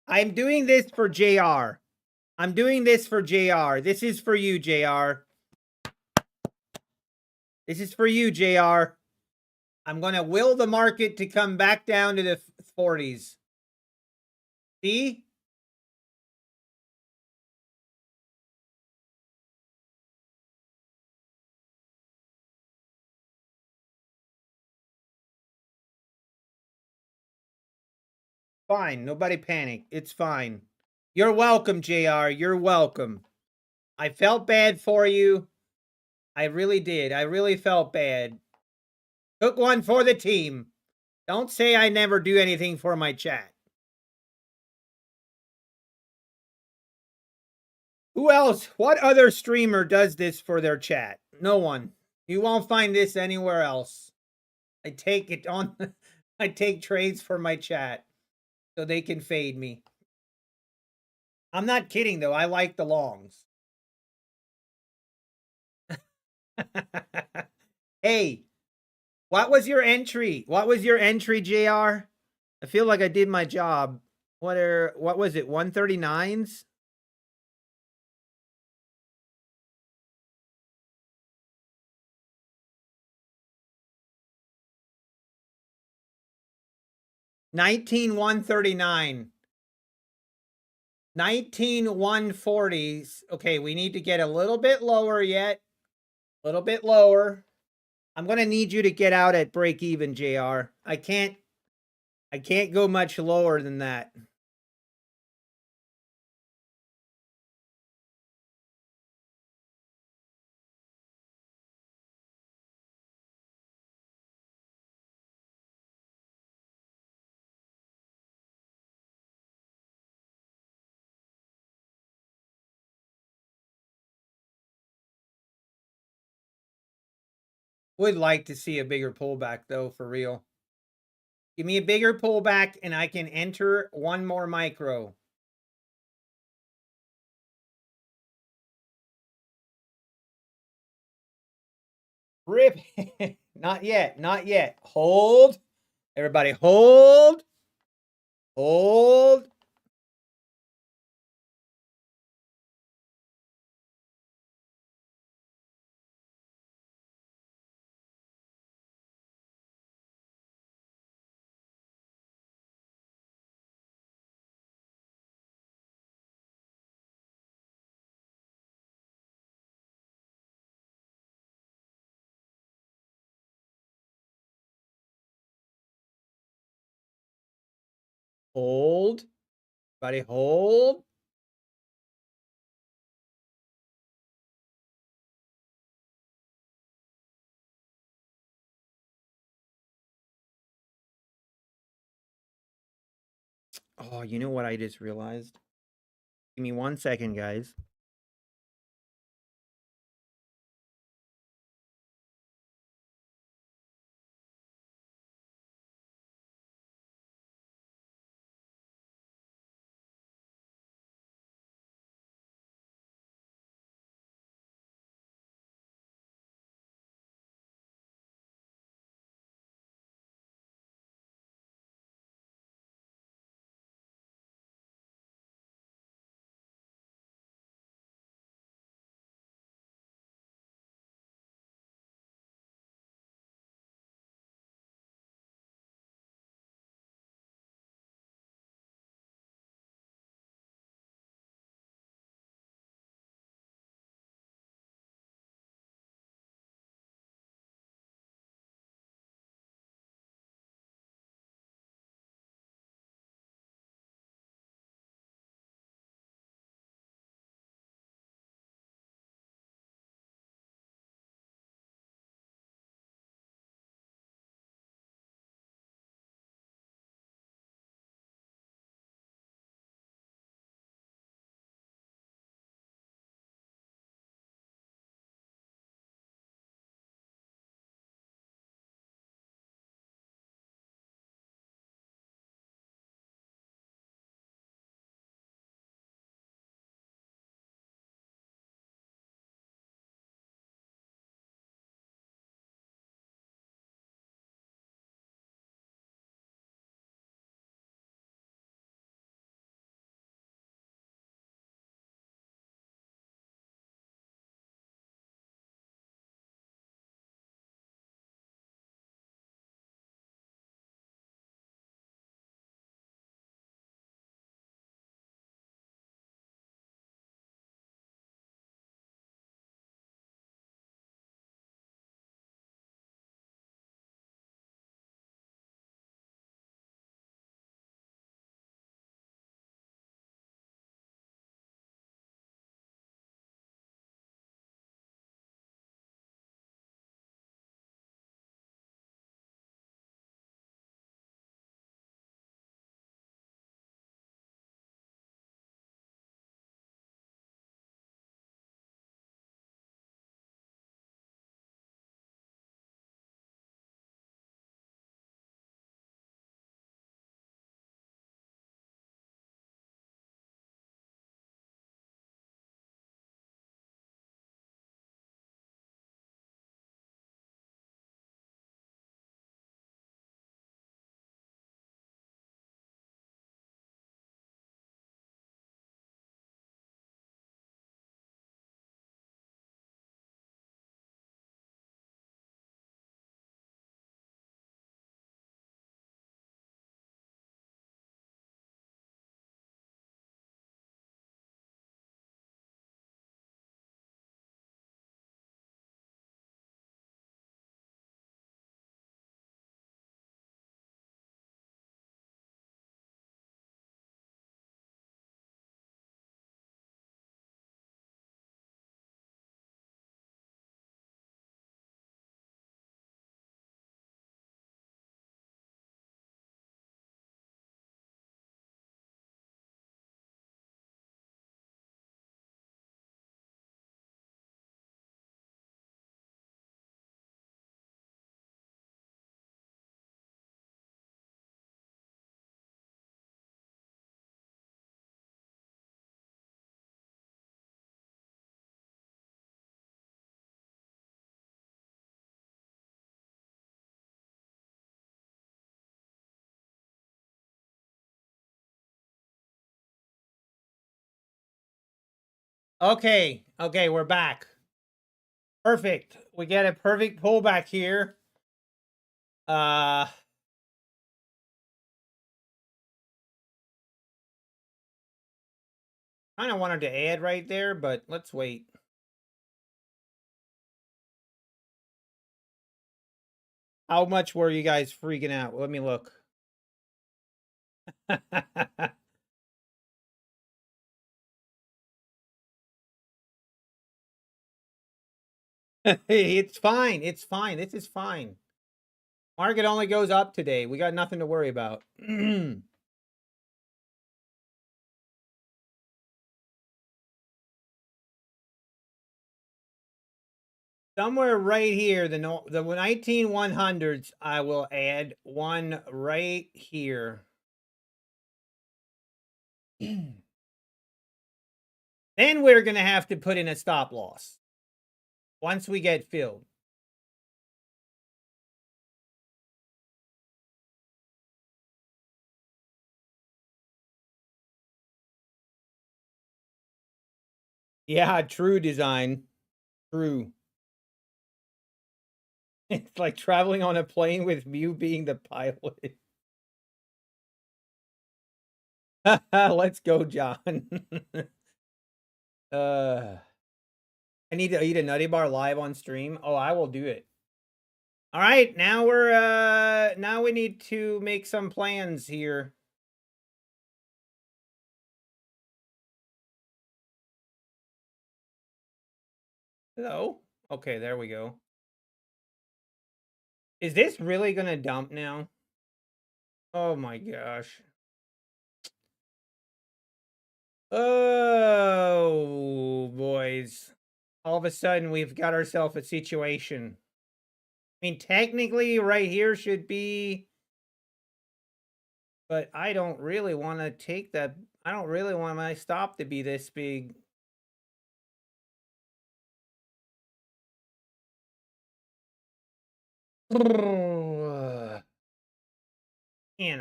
I'm doing this for JR. I'm doing this for JR. This is for you, JR. This is for you, JR. I'm going to will the market to come back down to the 40s. See? Fine. Nobody panic. It's fine. You're welcome, JR. You're welcome. I felt bad for you. I really did. I really felt bad. Took one for the team. Don't say I never do anything for my chat. Who else? What other streamer does this for their chat? No one. You won't find this anywhere else. I take it on. I take trades for my chat so they can fade me. I'm not kidding though. I like the longs. Hey, what was your entry? What was your entry, JR? I feel like I did my job. What was it? 139s? $19,139. 19,140s. Okay, we need to get a little bit lower yet. A little bit lower. I'm gonna need you to get out at break even, JR. I can't go much lower than that. Would like to see a bigger pullback though, for real. Give me a bigger pullback and I can enter one more micro. Rip. Not yet. Not yet. Hold. Everybody hold. Hold. Hold. Everybody hold. Oh, you know what I just realized? Give me 1 second, guys. Okay, okay, we're back. Perfect. We get a perfect pullback here. Kind of wanted to add right there, but let's wait. How much were you guys freaking out? Let me look. It's fine. It's fine. This is fine. Market only goes up today. We got nothing to worry about. Somewhere right here, the 19100s, I will add one right here. Then we're going to have to put in a stop loss once we get filled. Yeah, true design. True. It's like traveling on a plane with Mew being the pilot. Let's go, John. I need to eat a Nutty Bar live on stream. Oh, I will do it. All right, now now we need to make some plans here. Hello. Okay, there we go. Is this really gonna dump now? Oh my gosh. Oh, boys. All of a sudden, we've got ourselves a situation. I mean, technically, right here should be... But I don't really want to take that. I don't really want my stop to be this big. And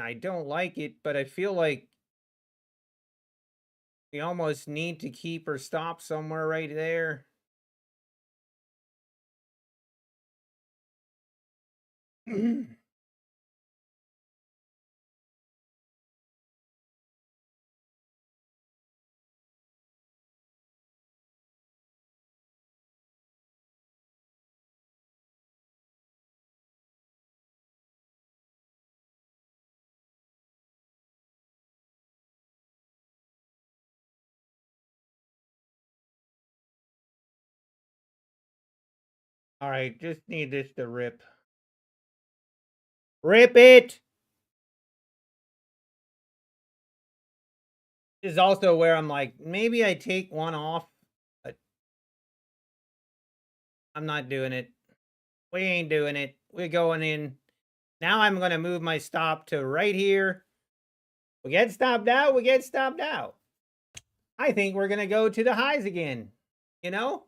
I don't like it, but I feel like we almost need to keep or stop somewhere right there. All right, just need this to rip. Rip it! This is also where I'm like, maybe I take one off, but I'm not doing it. We ain't doing it. We're going in. Now I'm going to move my stop to right here. We get stopped out. We get stopped out. I think we're going to go to the highs again. You know?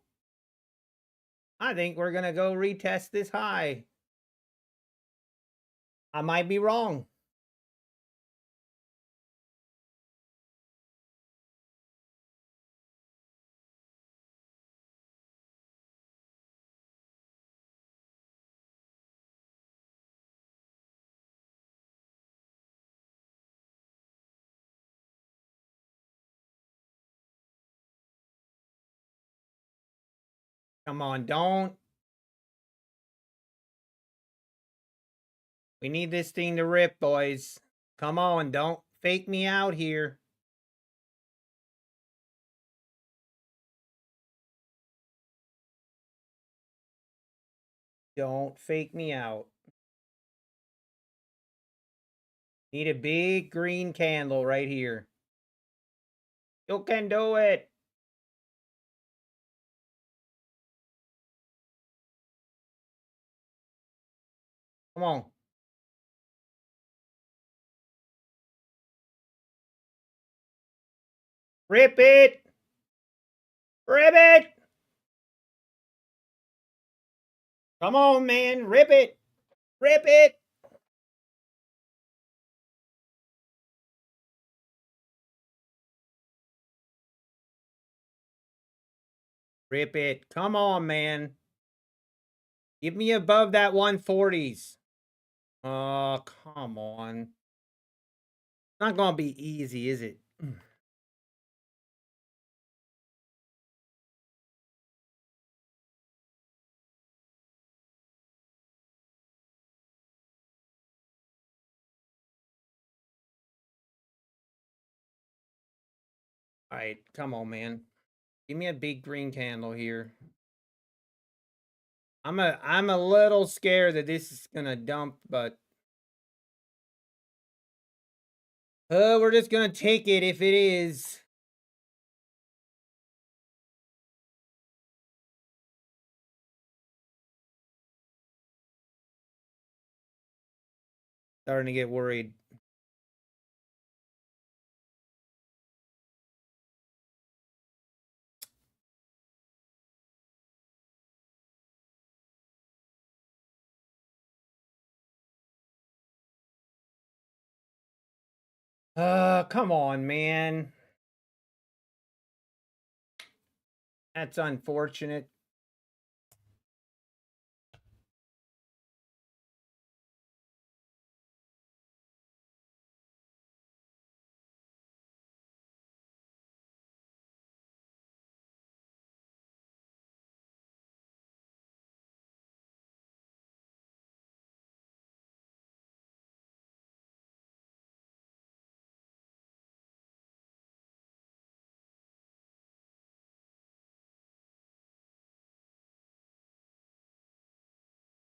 I think we're going to go retest this high. I might be wrong. Come on, don't. We need this thing to rip, boys. Come on, don't fake me out here. Don't fake me out. Need a big green candle right here. You can do it. Come on. Rip it. Rip it. Come on, man. Rip it. Rip it. Rip it. Come on, man. Give me above that 140s. Oh, come on. Not going to be easy, is it? All right, come on, man. Give me a big green candle here. I'm a little scared that this is gonna dump, but we're just gonna take it if it is. Starting to get worried. Come on, man. That's unfortunate.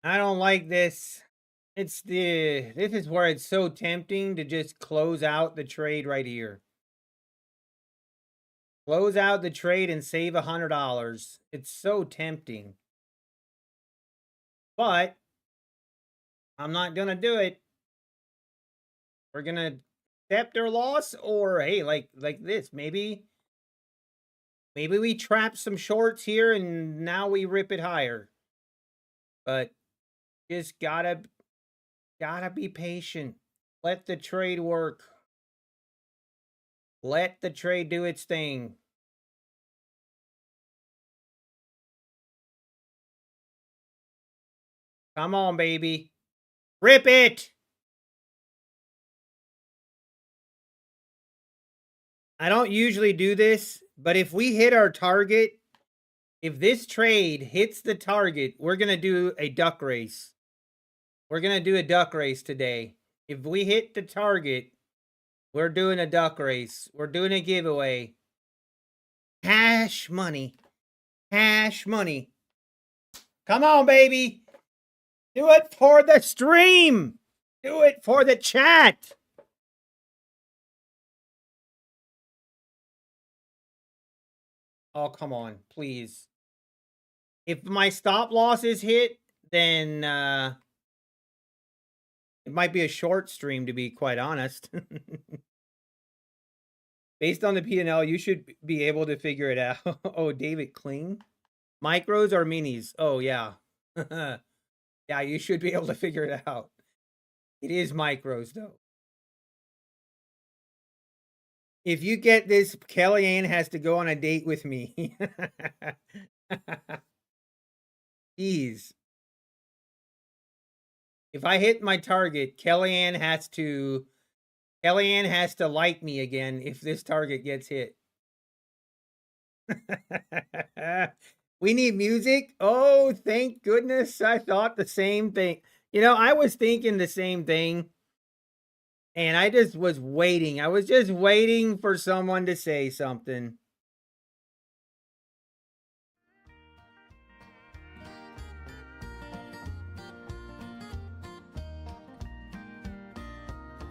I don't like this. This is where it's so tempting to just close out the trade right here. Close out the trade and save $100. It's so tempting. But I'm not gonna do it. We're gonna accept our loss, or hey, like this. Maybe we trap some shorts here and now we rip it higher. But just gotta be patient. Let the trade work. Let the trade do its thing. Come on, baby. Rip it! I don't usually do this, but if we hit our target, if this trade hits the target, we're going to do a duck race. We're going to do a duck race today. If we hit the target, we're doing a duck race. We're doing a giveaway. Cash money. Cash money. Come on, baby. Do it for the stream. Do it for the chat. Oh, come on, please. If my stop loss is hit, then it might be a short stream, to be quite honest. Based on the P&L, you should be able to figure it out. Oh, David Kling? Micros or minis? Oh, yeah. Yeah, you should be able to figure it out. It is micros, though. If you get this, Kellyanne has to go on a date with me. Jeez. If I hit my target, Kellyanne has to like me again if this target gets hit. We need music? Oh, thank goodness. I thought the same thing. You know, I was thinking the same thing. And I just was waiting. I was just waiting for someone to say something.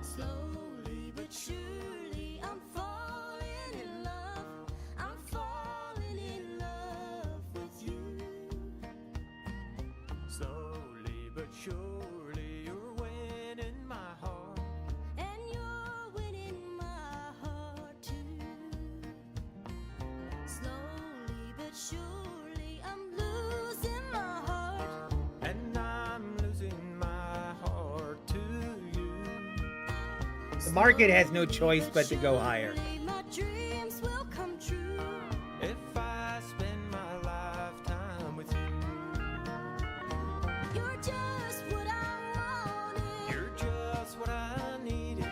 Slowly but surely I'm falling in love. I'm falling in love with you. Slowly but surely you're winning my heart. And you're winning my heart too. Slowly but surely I'm losing my heart. And I'm losing my heart to you. The market has no choice but to go higher. My dreams will come true. If I spend my life You're just what I wanted. You're just what I needed.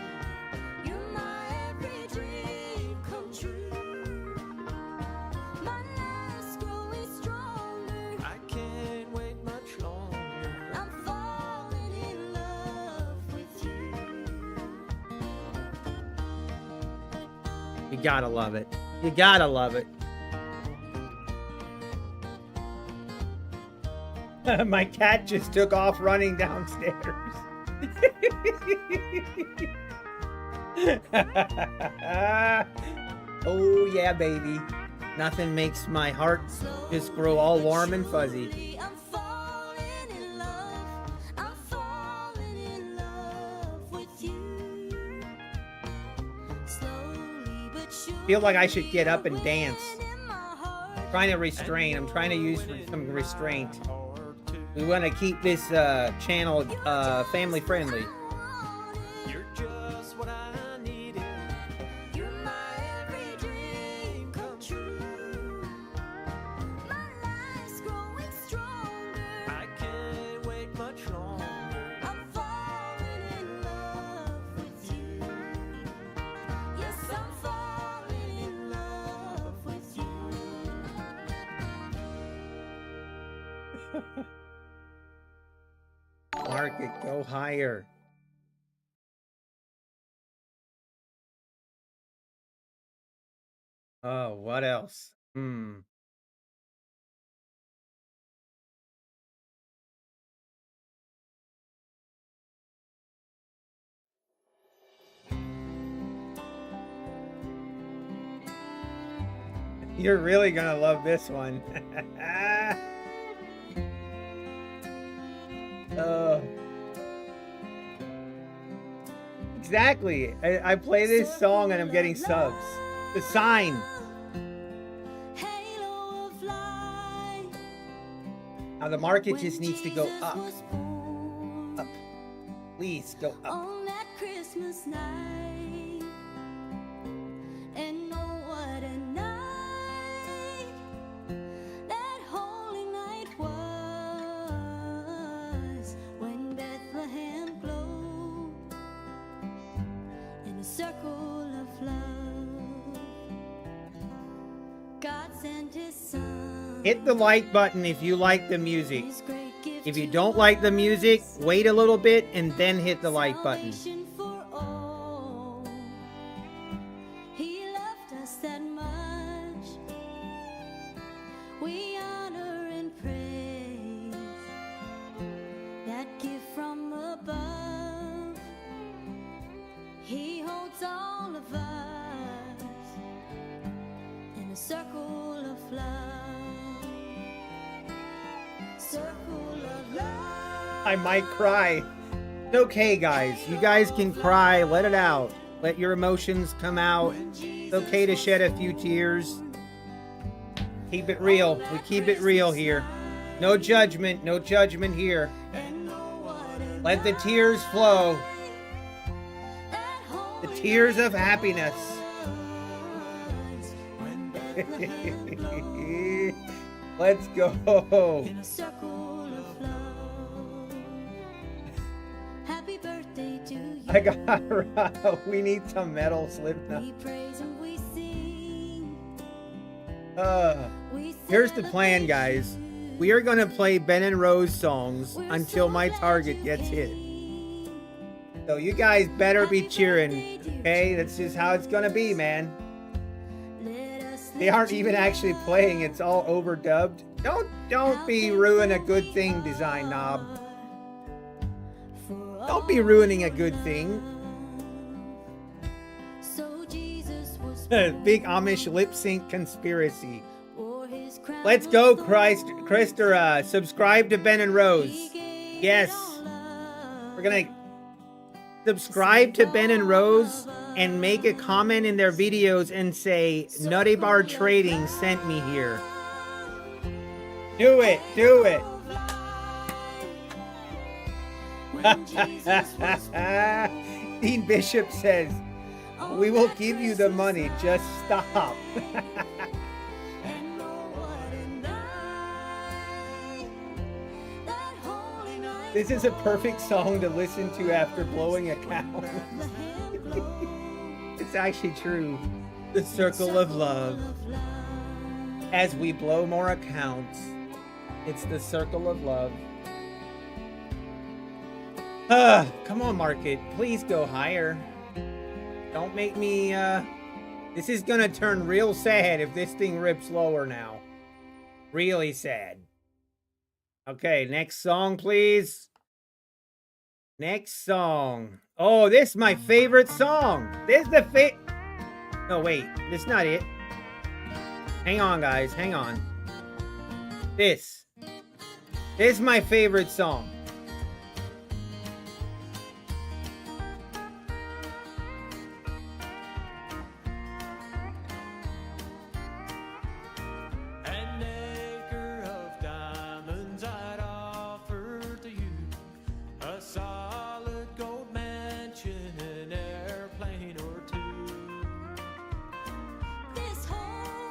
You're my every dream come true. My life's growing stronger. I can't wait much longer. I'm falling in love with you. You gotta love it. You gotta love it. My cat just took off running downstairs. Oh yeah, baby. Nothing makes my heart just grow all warm and fuzzy. I'm falling in love. I'm falling in love with you. Slowly but surely. Feel like I should get up and dance. in my heart. Trying to restrain. I'm trying to use some restraint. Hard to. We want to keep this channel family friendly. You're just what I needed. You're my every dream come true. My life's growing stronger. I can't wait much longer. I'm falling in love with you. Yes, I'm falling in love with you. Market, go higher. Oh, what else? You're really gonna love this one. Oh. Exactly. I play this song and I'm getting subs. The sign. Halo of light. Now the market When just needs to go Jesus up. was born Up. Please go up. on that Christmas night. And oh, what a night that holy night was, when Bethlehem glowed in a circle of love. God sent his son. Hit the like button if you like the music. His great gift If you to don't like the music, us. wait a little bit and then hit the like button. Salvation for all. He loved us that much. We honor and praise that gift from above. He holds all of us in a circle of love. Circle of love. I might cry. It's okay, guys. You guys can cry. Let it out. Let your emotions come out. It's okay to shed a few tears. Keep it real. We keep it real here. No judgment. No judgment here. Let the tears flow. The tears of happiness. Let's go. In a circle of love. Happy birthday to you. I got. We need some metal Slipknot. We praise and we sing. We Here's the plan, guys. We are gonna play Ben and Rose songs until my target gets hit. So you guys better be cheering, okay? That's just how it's gonna be, man. They aren't even actually playing, it's all overdubbed. Don't be ruining a good thing, Design Knob. Don't be ruining a good thing. So Jesus was Big Amish lip sync conspiracy. for his crown. Let's go, Christopher. Subscribe to Ben and Rose. Yes. We're gonna subscribe to Ben and Rose and make a comment in their videos and say Nutty Bar Trading sent me here. Do it. Do it. When Jesus was Dean Bishop says, we will give you the money, just stop. And oh, what a night that holy This is a perfect song to listen to after blowing a cow. It's actually true. The circle of love. As we blow more accounts, it's the circle of love. Come on, market. Please go higher. Don't make me, this is gonna turn real sad if this thing rips lower now. Really sad. Okay, next song, please. Next song. Oh, this is my favorite song. This is the No, wait. This is not it. Hang on, guys. Hang on. This is my favorite song. An acre of diamonds I'd offer to you, a solid gold mansion, an airplane or two. This whole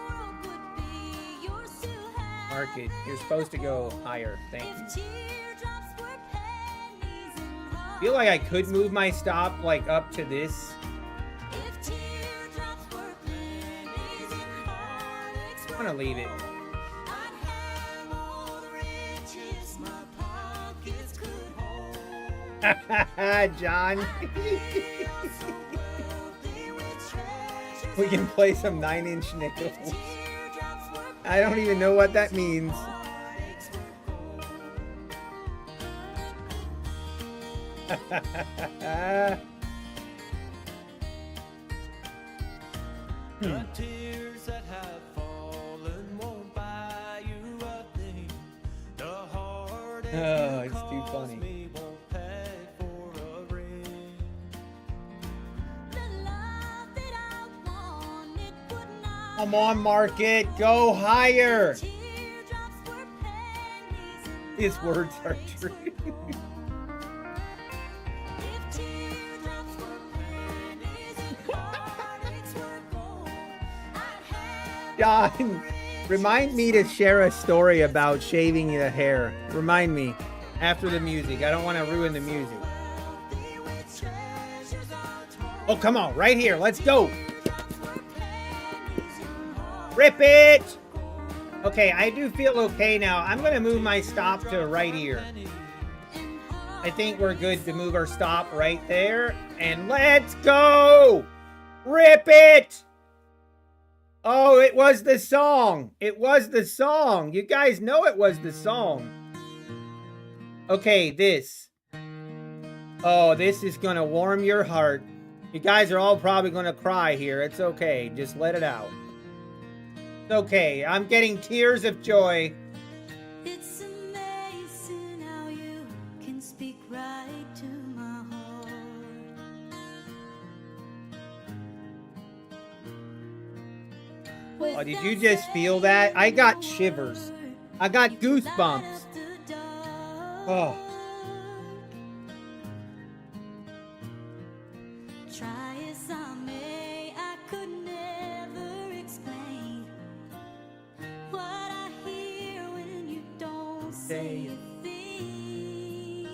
world would be yours to have. Market, you're supposed to go higher. Thank you. If teardrops were pennies and I feel like I could move my stop like up to this. if teardrops were pennies and heartaches I'm gonna leave it. I'd have all the riches my pockets could hold. John. So wealthy with treasures We can play some 9-inch nickels. teardrops were I don't even know what that means. heartaches The tears that have fallen won't buy you a thing. The heartache Oh, you it's too caused funny. me won't pay for a ring. The love that I wanted would not. Come on, market. Go higher. Teardrops were pennies and His words are true. if teardrops were pennies and heartaches were gold, I'd have John, remind me to share a story about shaving the hair. Remind me after the music. I don't want to ruin the music. wealthy with treasures untold. Oh, come on. Right here. Let's go. Teardrops were pennies and heartaches Rip it. Okay, I do feel okay now. I'm going to move my stop to right here. I think we're good to move our stop right there. And let's go. Rip it. Oh, it was the song. It was the song. You guys know it was the song. Okay, this. Oh, this is going to warm your heart. You guys are all probably going to cry here. It's okay. Just let it out. It's okay. I'm getting tears of joy. It's amazing how you can speak right to my heart. Oh, did you just feel that? I got shivers. I got goosebumps. Oh. Try as I may, I could never explain what I hear when you don't say a thing.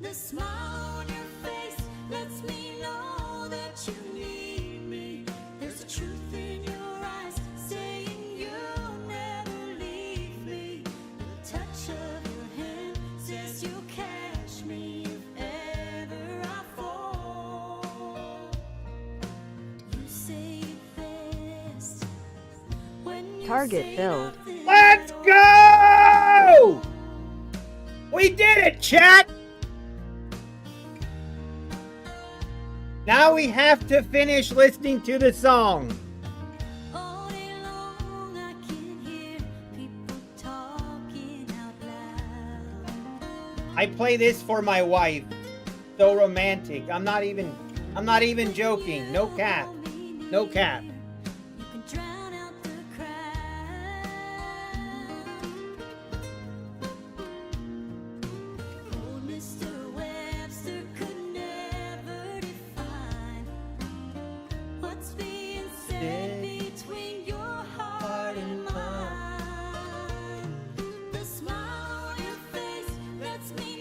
The smile on your face lets me know that you need me. There's a truth in your eyes saying you'll never leave me. The touch of your hand says you'll catch me if ever I fall. You say it best when you Target say filled. nothing Let's go! We did it, chat! Now we have to finish listening to the song. all day long. I can hear people talking out loud. I play this for my wife. So romantic. I'm not even joking. No cap. No cap. You can drown out the crowd. Old Mr. Webster could never define what's being said between your heart and mine. The smile on your face lets me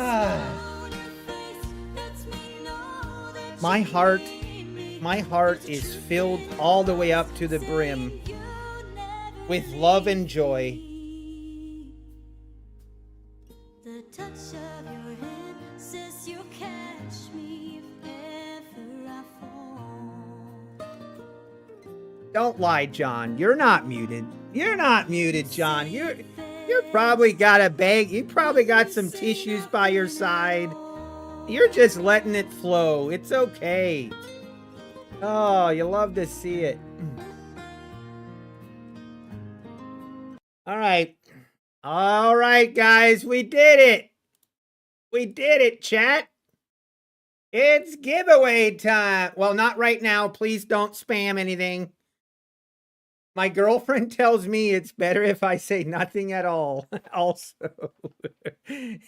on your face lets me know that My you heart, need me. my heart is filled all the way up to the brim You never with love and joy. leave. The touch of your hand says you'll catch me if ever I fall. Don't lie, John. You're not muted. You're not muted, John. You're probably got a bag. You probably got some tissues by your side. You're just letting it flow. It's okay. Oh, you love to see it. All right. All right, guys. We did it. We did it, chat. It's giveaway time. Well, not right now. Please don't spam anything. My girlfriend tells me it's better if I say nothing at all. Also,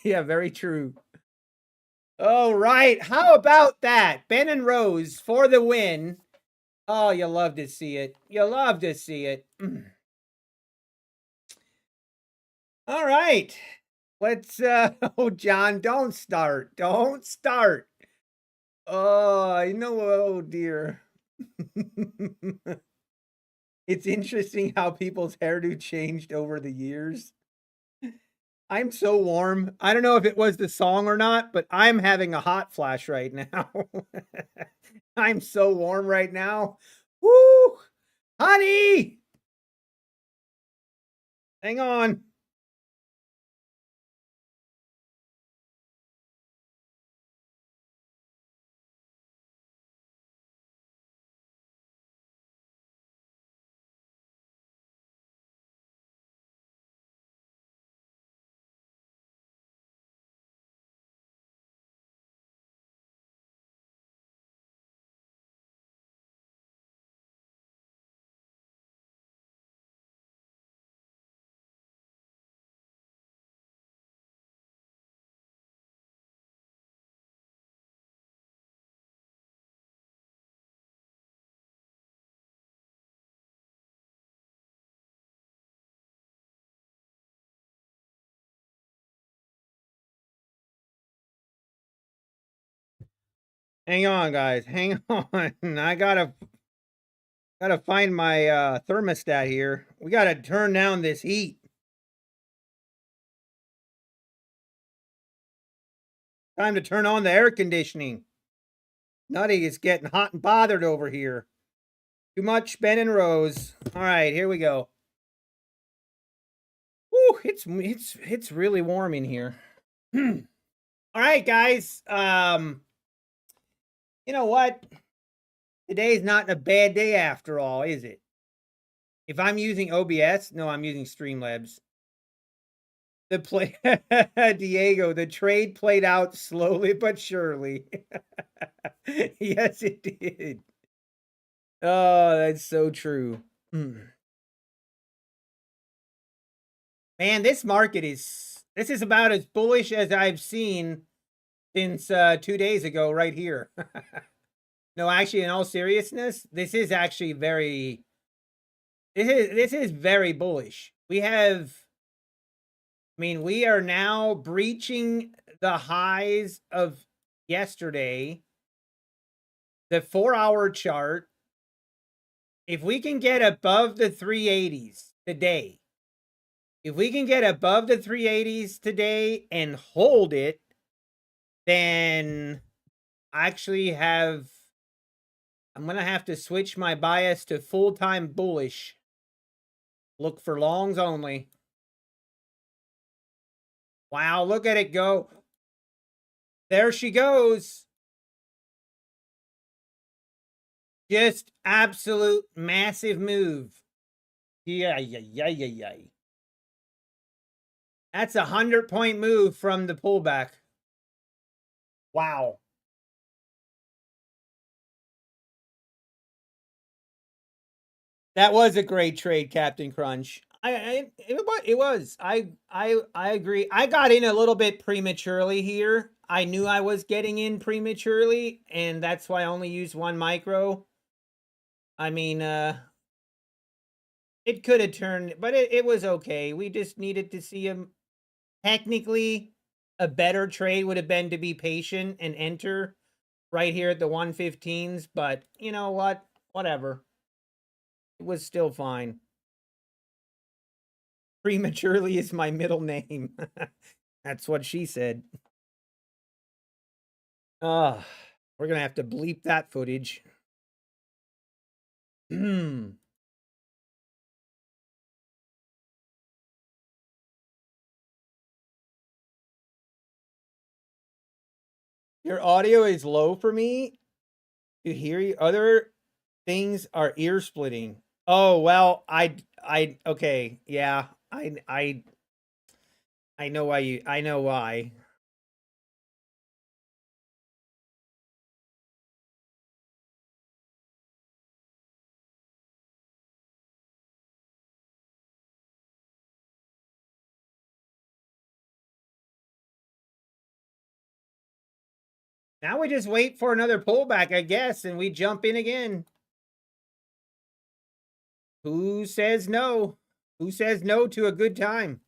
yeah, very true. All right. How about that? Ben and Rose for the win. Oh, you love to see it. You love to see it. All right. Let's, oh, John, don't start. Don't start. Oh, I know. Oh, dear. It's interesting how people's hairdo changed over the years. I'm so warm. I don't know if it was the song or not, but I'm having a hot flash right now. I'm so warm right now. Woo! Honey! Hang on. Hang on, guys. Hang on. I gotta find my thermostat here. We gotta turn down this heat. Time to turn on the air conditioning. Nutty is getting hot and bothered over here. Too much Ben and Rose. All right, here we go. Woo, it's really warm in here. All right, guys. You know what? Today's not a bad day after all, is it? If I'm using OBS, no, I'm using Streamlabs. The play Diego, the trade played out slowly but surely. Yes, it did. Oh, that's so true. Man, this market is about as bullish as I've seen since 2 days ago right here. No, actually, in all seriousness, this is actually very very bullish. We are now breaching the highs of yesterday. The 4-hour chart. If we can get above the 380s today, if we can get above the 380s today and hold it, then I'm going to have to switch my bias to full-time bullish. Look for longs only. Wow, look at it go. There she goes. Just absolute massive move. Yeah. That's a 100-point move from the pullback. Wow. That was a great trade, Captain Crunch. It was. I agree. I got in a little bit prematurely here. I knew I was getting in prematurely, and that's why I only used 1 micro. I mean, it could have turned, but it was okay. We just needed to see him technically a better trade would have been to be patient and enter right here at the 115s, but you know what? Whatever. It was still fine. Prematurely is my middle name. That's what she said. We're gonna have to bleep that footage. Your audio is low for me to hear you. Other things are ear splitting. Oh, well, okay. Yeah, I know why I know why. Now we just wait for another pullback, I guess, and we jump in again. Who says no? Who says no to a good time?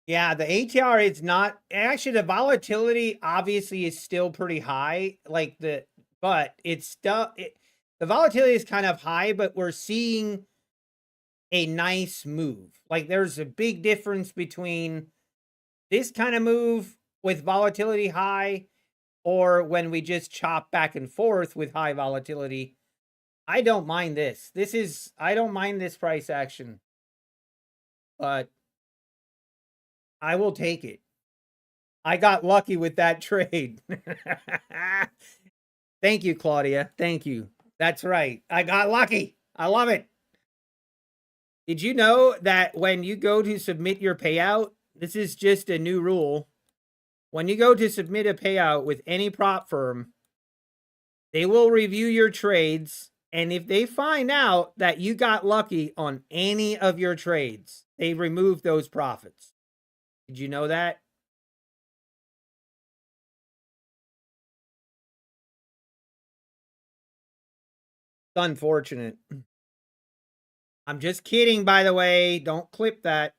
Yeah, the ATR is not actually, the volatility obviously is still pretty high. But it's still the volatility is kind of high, but we're seeing a nice move. Like there's a big difference between this kind of move with volatility high or when we just chop back and forth with high volatility. I don't mind this. I don't mind this price action, but I will take it. I got lucky with that trade. Thank you, Claudia. Thank you. That's right. I got lucky. I love it. Did you know that when you go to submit your payout, this is just a new rule. When you go to submit a payout with any prop firm, they will review your trades. And if they find out that you got lucky on any of your trades, they remove those profits. Did you know that? It's unfortunate. I'm just kidding, by the way. Don't clip that.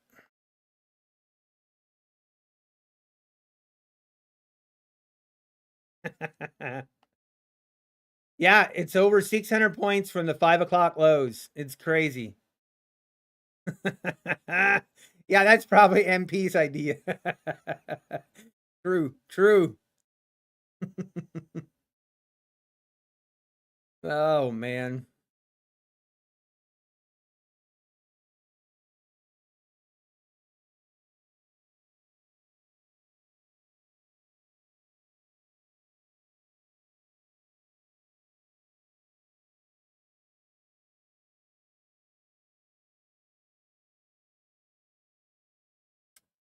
Yeah, it's over 600 points from the 5 o'clock lows. It's crazy. Yeah, that's probably MP's idea. True, true. Oh, man.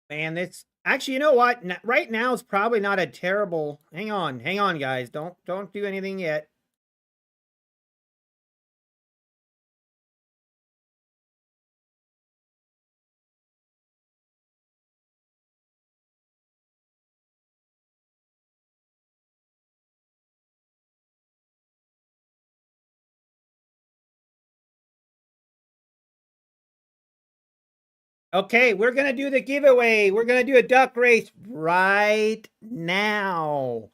Man, this actually, you know what? Right now is probably not a terrible. Hang on, guys. Don't do anything yet. Okay, we're gonna do the giveaway. We're gonna do a duck race right now.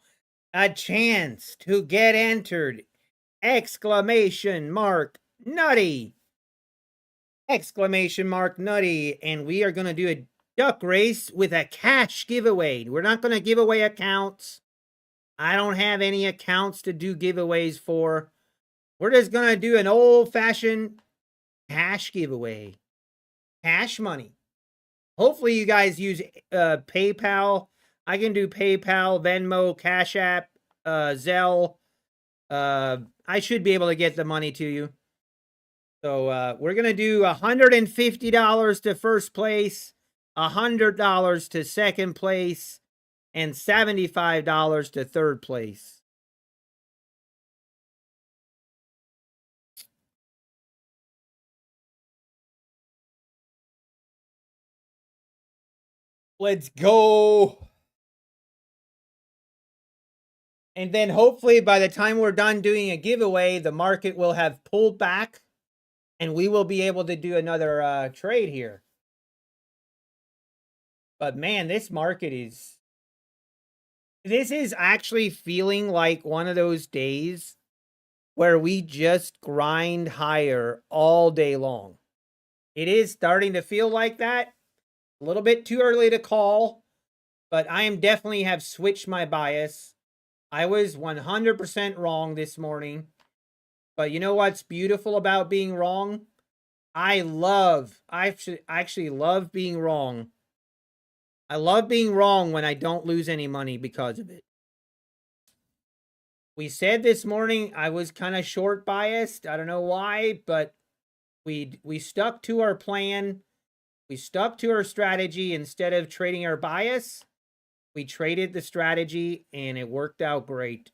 A chance to get entered. Exclamation mark Nutty. Exclamation mark Nutty. And we are gonna do a duck race with a cash giveaway. We're not gonna give away accounts. I don't have any accounts to do giveaways for. We're just gonna do an old-fashioned cash giveaway. Cash money. Hopefully you guys use PayPal. I can do PayPal, Venmo, Cash App, Zelle. I should be able to get the money to you. So we're going to do $150 to first place, $100 to second place, and $75 to third place. Let's go. And then hopefully by the time we're done doing a giveaway, the market will have pulled back and we will be able to do another trade here. But man, this market is... This is actually feeling like one of those days where we just grind higher all day long. It is starting to feel like that. A little bit too early to call, but I am definitely have switched my bias. I was 100% wrong this morning. But you know what's beautiful about being wrong? I actually love being wrong. I love being wrong when I don't lose any money because of it. We said this morning I was kind of short biased. I don't know why, but we stuck to our plan. We stuck to our strategy instead of trading our bias. We traded the strategy and it worked out great.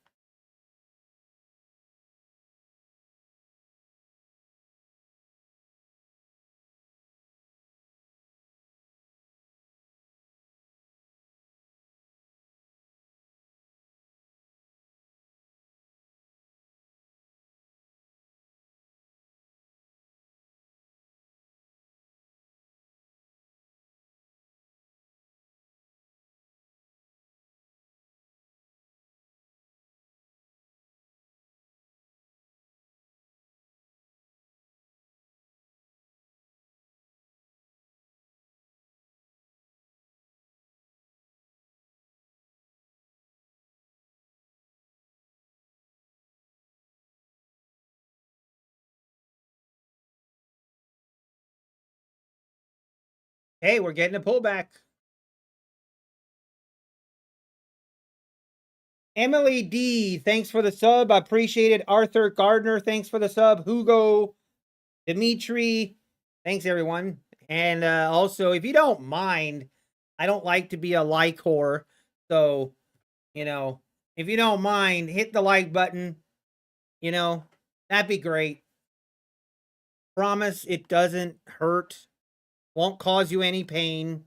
Hey, we're getting a pullback. Emily D, thanks for the sub. I appreciate it. Arthur Gardner, thanks for the sub. Hugo, Dimitri, thanks everyone. And also, if you don't mind, I don't like to be a like whore. So, you know, if you don't mind, hit the like button. You know, that'd be great. Promise it doesn't hurt. Won't cause you any pain.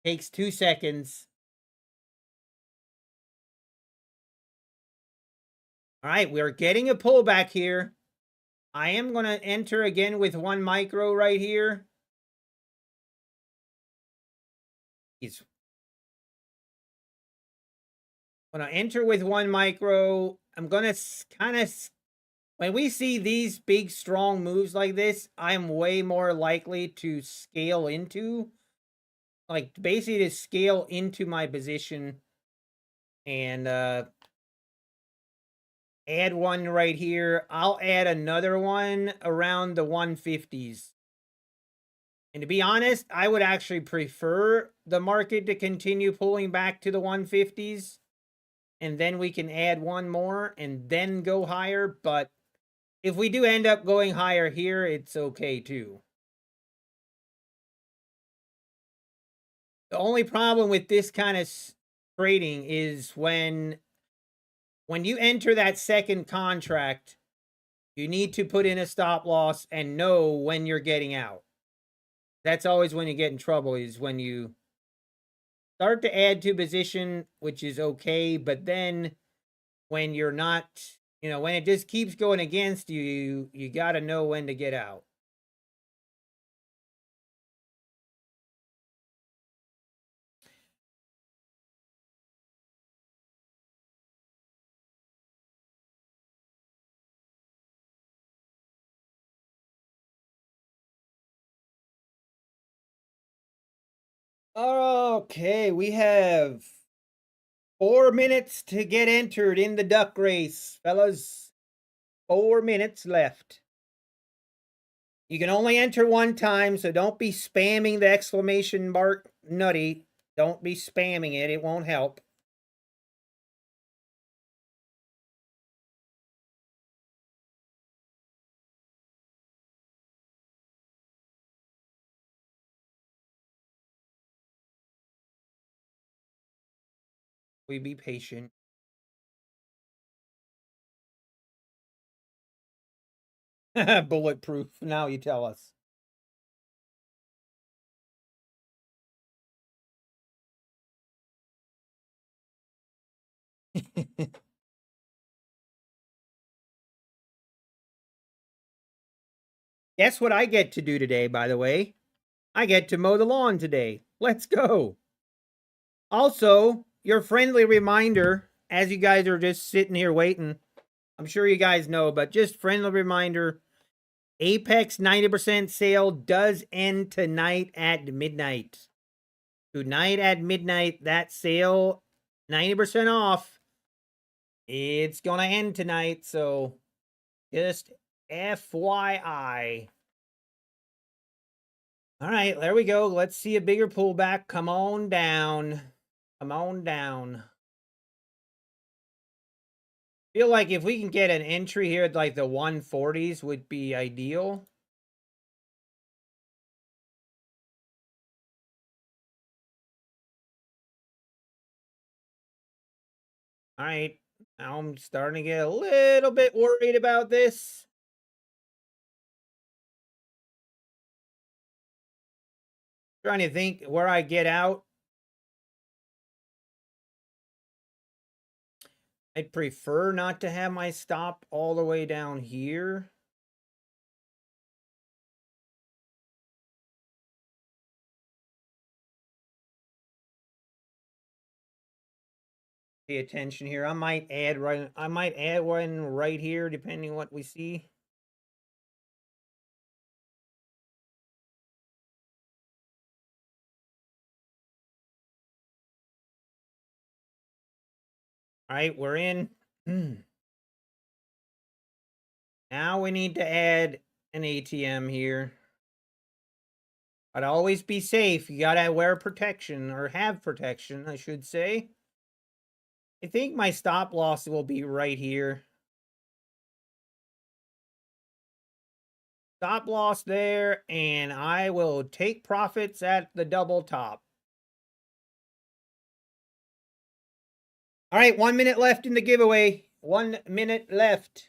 Takes 2 seconds. All right, we're getting a pullback here. I am going to enter again with 1 micro right here. He's going to enter with 1 micro. I'm going to kind of... When we see these big, strong moves like this, I'm way more likely to scale into... Like, basically to scale into my position. And add 1 right here. I'll add another one around the 150s. And to be honest, I would actually prefer the market to continue pulling back to the 150s. And then we can add 1 more and then go higher. But if we do end up going higher here, it's okay too. The only problem with this kind of trading is when you enter that second contract, you need to put in a stop loss and know when you're getting out. That's always when you get in trouble, is when you start to add to position, which is okay, but then when you're not, you know, when it just keeps going against you, you got to know when to get out. Okay, we have 4 minutes to get entered in the duck race, fellas. 4 minutes left. You can only enter 1 time, so don't be spamming the exclamation mark nutty. Don't be spamming it. It won't help. We be patient. Bulletproof. Now you tell us. Guess what I get to do today, by the way? I get to mow the lawn today. Let's go. Also, your friendly reminder, as you guys are just sitting here waiting, I'm sure you guys know, but just friendly reminder, Apex 90% sale does end tonight at midnight. Tonight at midnight, that sale, 90% off, it's going to end tonight, so just FYI. All right, there we go. Let's see a bigger pullback. Come on down. Come on down. Feel like if we can get an entry here at like the 140s would be ideal. All right, now I'm starting to get a little bit worried about this. Trying to think where I get out. I'd prefer not to have my stop all the way down here. Pay attention here. I might add one right here, depending on what we see. All right, we're in. Now we need to add an ATM here. But always be safe. You gotta wear protection, or have protection, I should say. I think my stop loss will be right here. Stop loss there, and I will take profits at the double top. All right, 1 minute left in the giveaway. 1 minute left.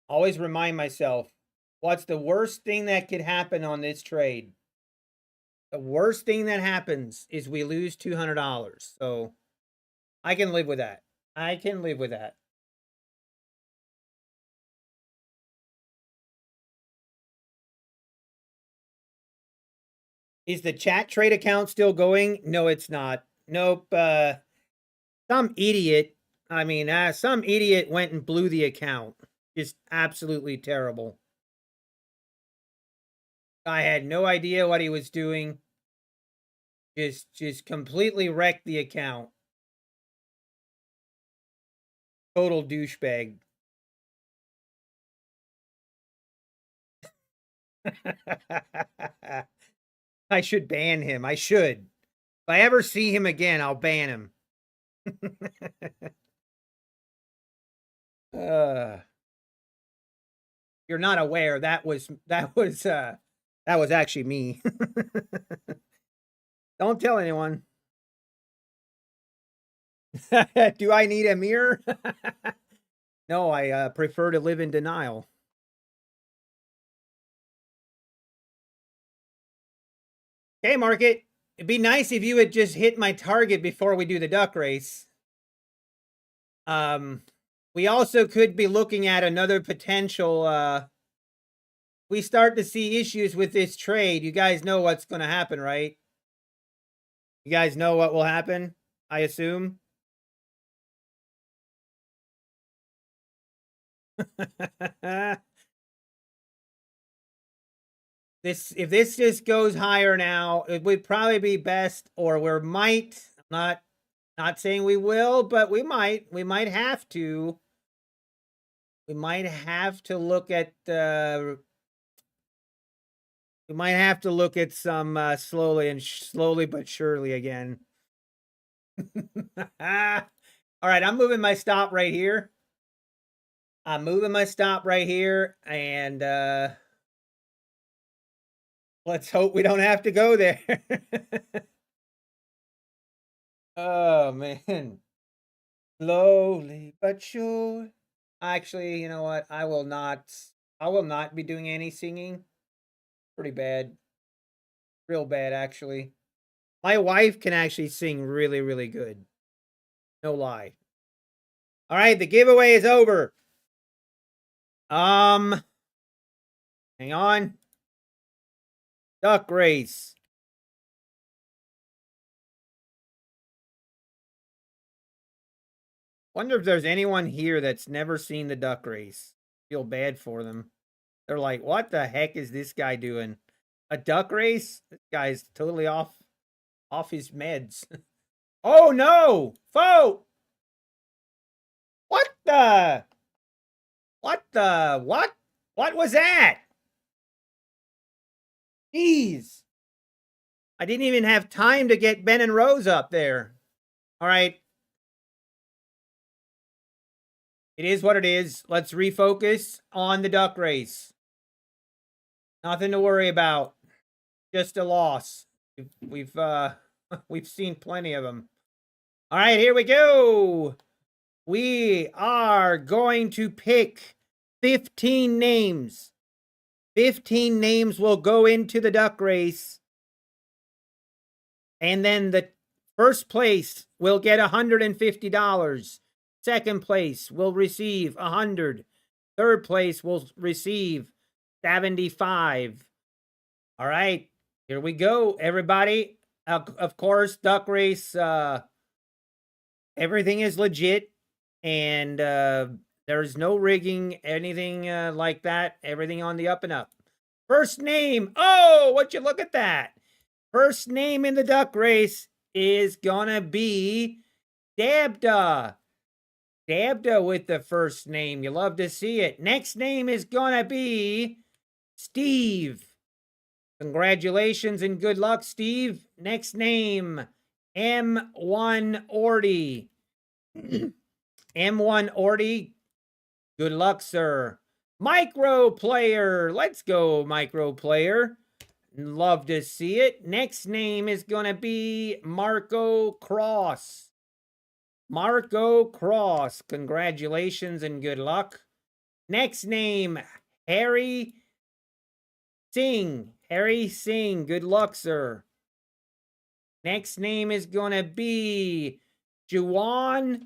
Always remind myself, what's the worst thing that could happen on this trade? The worst thing that happens is we lose $200. So I can live with that. I can live with that. Is the chat trade account still going? No, it's not. Nope. Some idiot, some idiot went and blew the account. Just absolutely terrible. I had no idea what he was doing. Just completely wrecked the account. Total douchebag. I should ban him. I should. If I ever see him again, I'll ban him. You're not aware that was actually me. Don't tell anyone. Do I need a mirror? No, I prefer to live in denial. Okay, market. It'd be nice if you would just hit my target before we do the duck race. We also could be looking at another potential. We start to see issues with this trade. You guys know what's going to happen, right? You guys know what will happen, I assume. If this just goes higher now, it would probably be best, or we might, not saying we will, but we might have to. We might have to look at some slowly but surely again. All right, I'm moving my stop right here. I'm moving my stop right here, and let's hope we don't have to go there. Oh, man. Slowly but sure. Actually, you know what? I will not be doing any singing. Pretty bad. Real bad, actually. My wife can actually sing really, really good. No lie. All right, the giveaway is over. Hang on. Duck race. Wonder if there's anyone here that's never seen the duck race. Feel bad for them. They're like, what the heck is this guy doing? A duck race? This guy's totally off his meds. Oh no! Foe! What the? What the? What? What was that? Jeez. I didn't even have time to get Ben and Rose up there. All right. It is what it is. Let's refocus on the duck race. Nothing to worry about. Just a loss. We've seen plenty of them. All right, here we go. We are going to pick 15 names. 15 names will go into the duck race. And then the first place will get $150. Second place will receive $100. Third place will receive $75. All right, here we go, everybody. Of course, duck race, everything is legit, and there's no rigging, anything like that. Everything on the up and up. First name. Oh, would you look at that? First name in the duck race is gonna be Dabda. Dabda with the first name. You love to see it. Next name is gonna be Steve. Congratulations and good luck, Steve. Next name, M1 Orty. M1 Orty. Good luck, sir. Micro player. Let's go, micro player. Love to see it. Next name is going to be Marco Cross. Marco Cross. Congratulations and good luck. Next name, Harry Singh. Harry Singh. Good luck, sir. Next name is going to be Juwan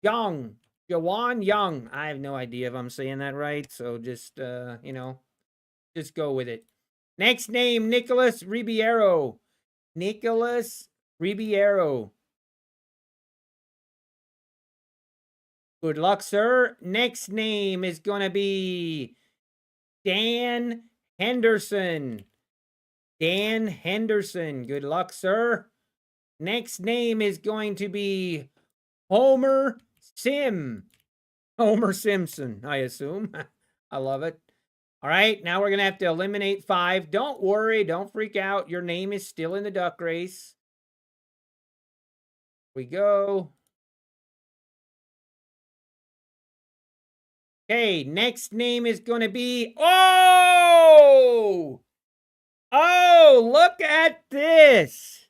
Young. Juwan Young. I have no idea if I'm saying that right, so just, you know, just go with it. Next name, Nicholas Ribeiro. Nicholas Ribeiro. Good luck, sir. Next name is going to be Dan Henderson. Dan Henderson. Good luck, sir. Next name is going to be Homer Sim. Homer Simpson, I assume. I love it. All right, now we're going to have to eliminate 5. Don't worry. Don't freak out. Your name is still in the duck race. Here we go. Okay, next name is going to be... Oh! Oh, look at this.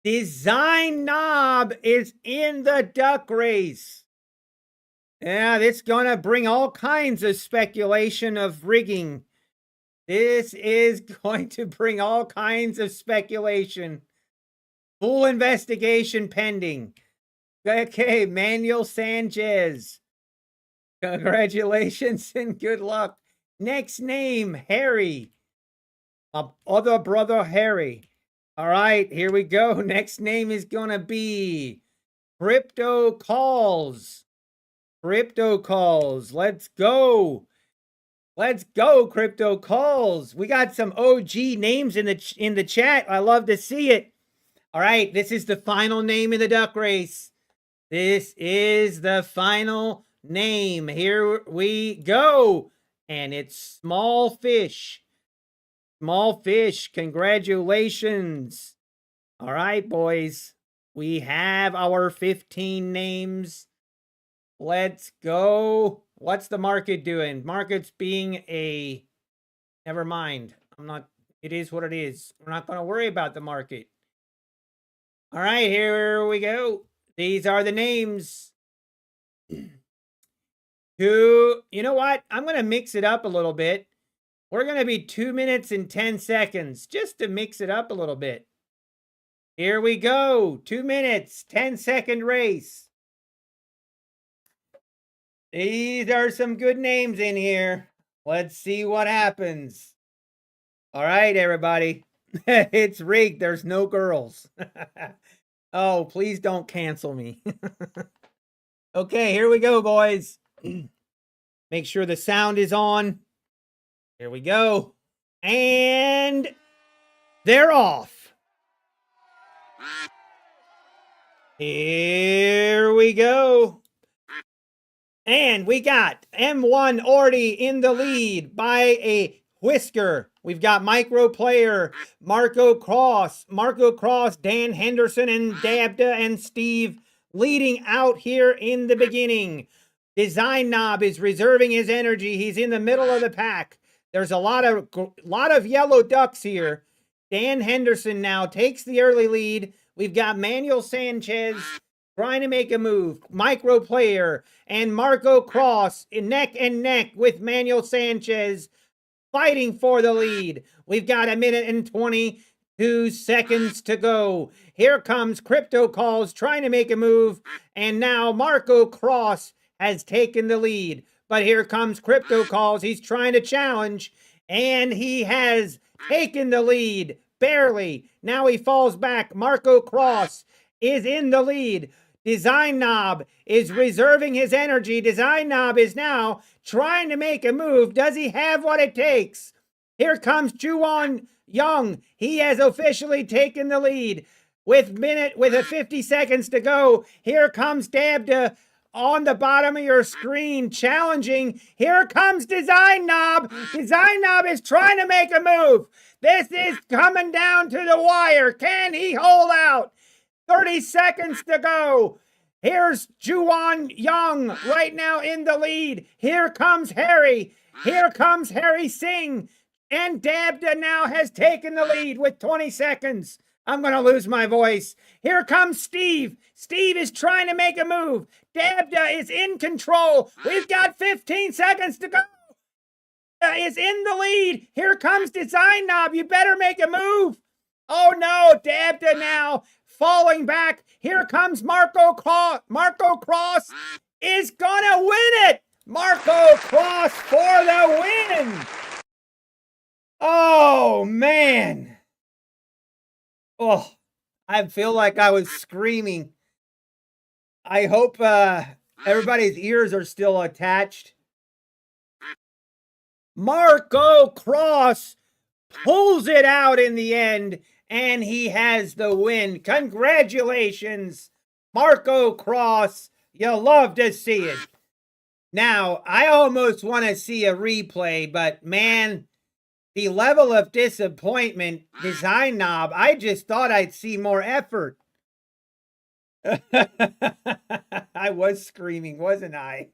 Design Knob is in the duck race. Yeah, this is going to bring all kinds of speculation of rigging. This is going to bring all kinds of speculation. Full investigation pending. Okay, Manuel Sanchez. Congratulations and good luck. Next name, Harry. My other brother, Harry. All right, here we go. Next name is going to be Crypto Calls. Crypto Calls. Let's go. Let's go, Crypto Calls. We got some OG names in the chat. I love to see it. All right, this is the final name in the duck race. This is the final name. Here we go. And it's Small Fish. Small Fish, congratulations. All right, boys. We have our 15 names. Let's go. What's the market doing? Market's being a... Never mind. It is what it is. We're not going to worry about the market. All right, here we go. These are the names. You know what? I'm going to mix it up a little bit. We're going to be 2 minutes and 10 seconds just to mix it up a little bit. Here we go. 2 minutes, 10-second race. These are some good names in here. Let's see what happens. All right, everybody. It's rigged. There's no girls. Oh, please don't cancel me. Okay, here we go, boys. Make sure the sound is on. Here we go. And they're off. Here we go. And we got M1 already in the lead by a whisker. We've got Micro Player, Marco Cross, Dan Henderson, and Dabda and Steve leading out here in the beginning. Design Knob is reserving his energy. He's in the middle of the pack. There's a lot of yellow ducks here. Dan Henderson now takes the early lead. We've got Manuel Sanchez trying to make a move. Micro Player and Marco Cross neck and neck with Manuel Sanchez fighting for the lead. We've got 1 minute and 22 seconds to go. Here comes Crypto Calls trying to make a move. And now Marco Cross has taken the lead. But here comes Crypto Calls. He's trying to challenge. And he has taken the lead. Barely. Now he falls back. Marco Cross is in the lead. Design Knob is reserving his energy. Design Knob is now trying to make a move. Does he have what it takes? Here comes Juwon Young. He has officially taken the lead. With 50 seconds to go, here comes Dabda on the bottom of your screen challenging. Here comes Design Knob. Design Knob is trying to make a move. This is coming down to the wire. Can he hold out? 30 seconds to go. Here's Juwon Young right now in the lead. Here comes Harry. Here comes Harry Singh. And Dabda now has taken the lead with 20 seconds. I'm going to lose my voice. Here comes Steve. Steve is trying to make a move. Dabda is in control. We've got 15 seconds to go. Is in the lead. Here comes Design Knob. You better make a move. Oh no, Dabda now falling back. Here comes Marco Cross. Marco Cross is gonna win it. Marco Cross for the win. Oh man. Oh, I feel like I was screaming. I hope everybody's ears are still attached. Marco Cross pulls it out in the end, and he has the win. Congratulations, Marco Cross. You'll love to see it. Now, I almost want to see a replay, but man, the level of disappointment, Design Knob, I just thought I'd see more effort. I was screaming, wasn't I?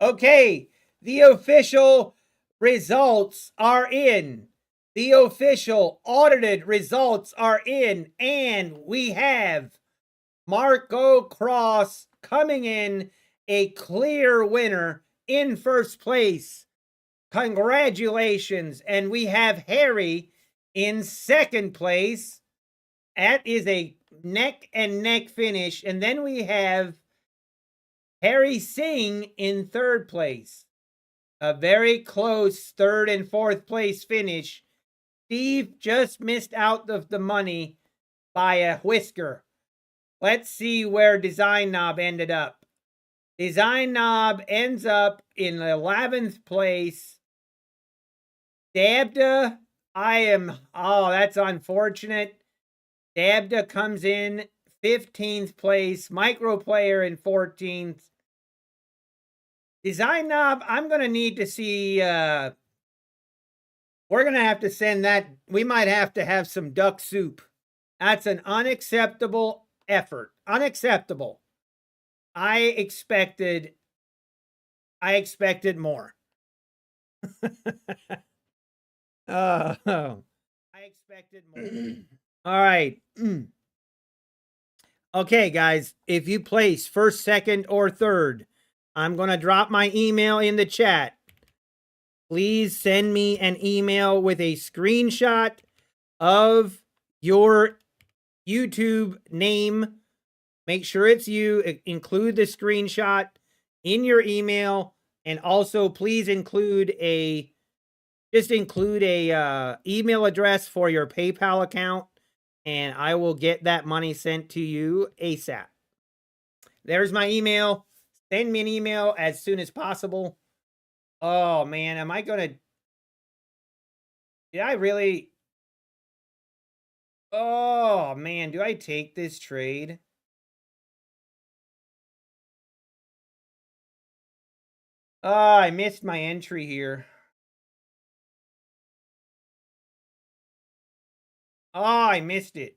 Okay, the official results are in. The official audited results are in, and we have Marco Cross coming in a clear winner in first place. Congratulations. And we have Harry in second place. That is a neck and neck finish. And then we have Harry Singh in third place. A very close third and fourth place finish. Steve just missed out of the money by a whisker. Let's see where Design Knob ended up. Design Knob ends up in 11th place. Dabda, that's unfortunate. Dabda comes in 15th place. Micro Player in 14th. Design Knob, I'm going to need to see, we're going to have to send that, we might have to have some duck soup. That's an unacceptable effort. Unacceptable. I expected more. I expected more. All right. Okay, guys, if you place first, second, or third, I'm going to drop my email in the chat. Please send me an email with a screenshot of your YouTube name. Make sure it's you. Include the screenshot in your email, and also please include a email address for your PayPal account, and I will get that money sent to you ASAP. There's my email. Send me an email as soon as possible. Oh man, am I gonna? Did I really? Oh man, do I take this trade? Oh, I missed my entry here. Oh, I missed it.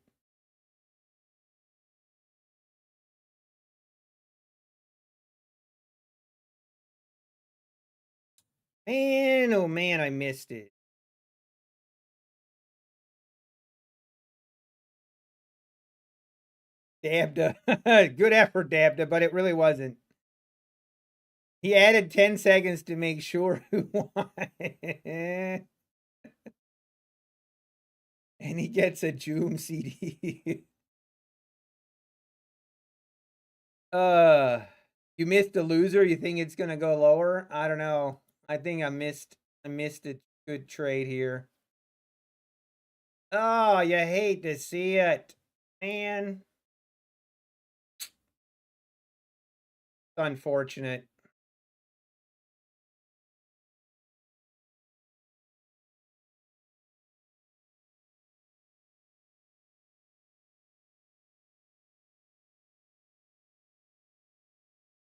Man, oh man, I missed it. Dabda. Good effort, Dabda, but it really wasn't. He added 10 seconds to make sure who won. And he gets a Joom CD. You missed a loser. You think it's gonna go lower? I don't know. I think I missed a good trade here. Oh, you hate to see it, man. It's unfortunate.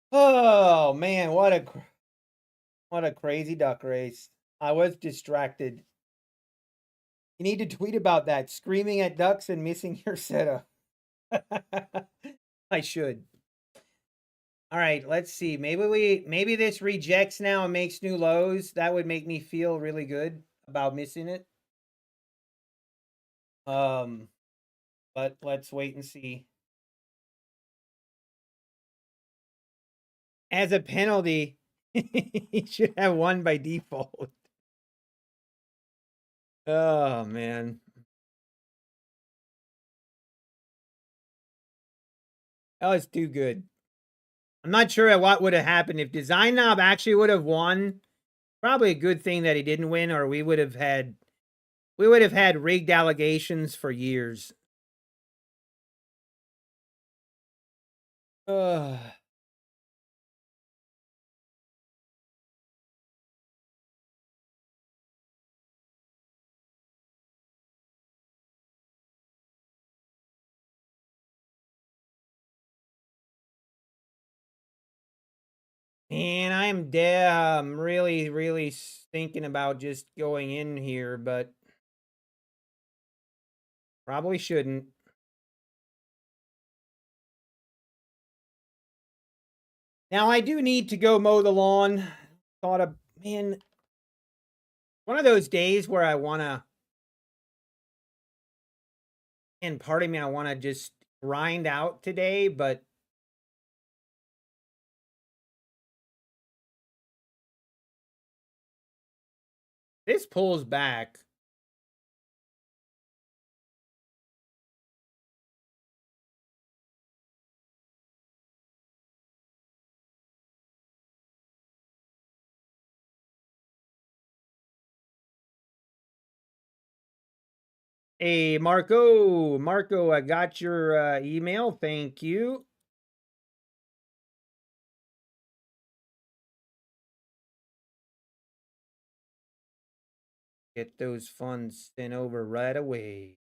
Oh man, what a crazy duck race. I was distracted. You need to tweet about that. Screaming at ducks and missing your setup. I should. All right, let's see. Maybe this rejects now and makes new lows. That would make me feel really good about missing it. But let's wait and see. As a penalty, he should have won by default. Oh man. That was too good. I'm not sure what would have happened if Design Knob actually would have won. Probably a good thing that he didn't win, or we would have had rigged allegations for years. Ugh. Man, I'm really, really thinking about just going in here, but probably shouldn't. Now I do need to go mow the lawn. Thought of, man, one of those days where I wanna, and part of me, I wanna just grind out today, but this pulls back. Hey, Marco, I got your email. Thank you. Get those funds sent over right away.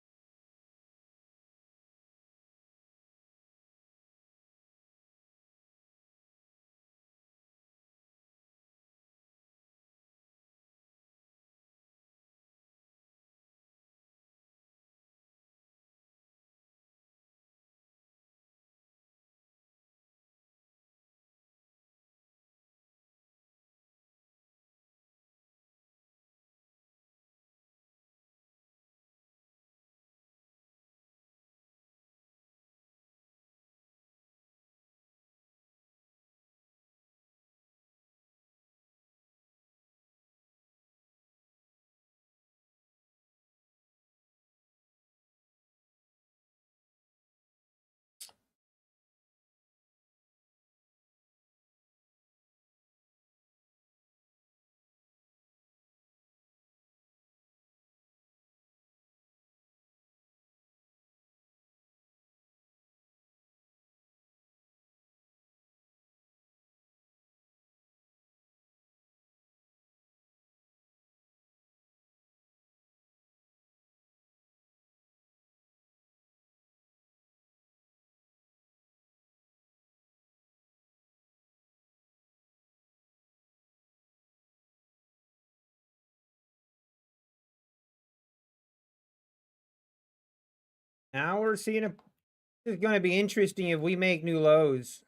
Now we're seeing a. This is going to be interesting if we make new lows.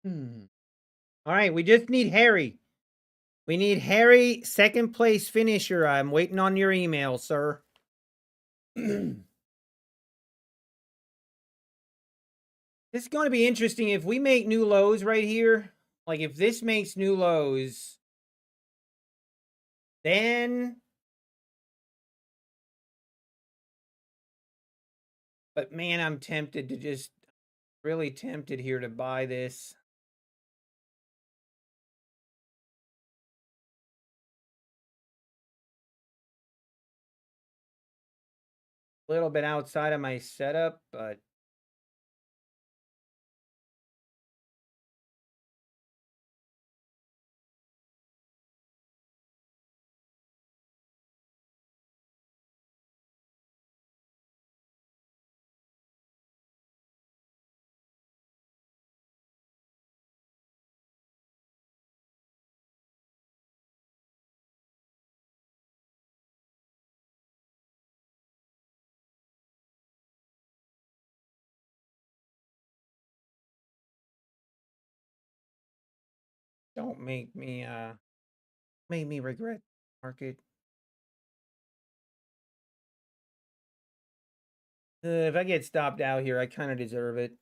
All right, we just need Harry. We need Harry, second place finisher. I'm waiting on your email, sir. This is going to be interesting if we make new lows right here. Like if this makes new lows, then. But man, I'm tempted to just really tempted here to buy this. A little bit outside of my setup, but don't make me regret market. If I get stopped out here, I kind of deserve it.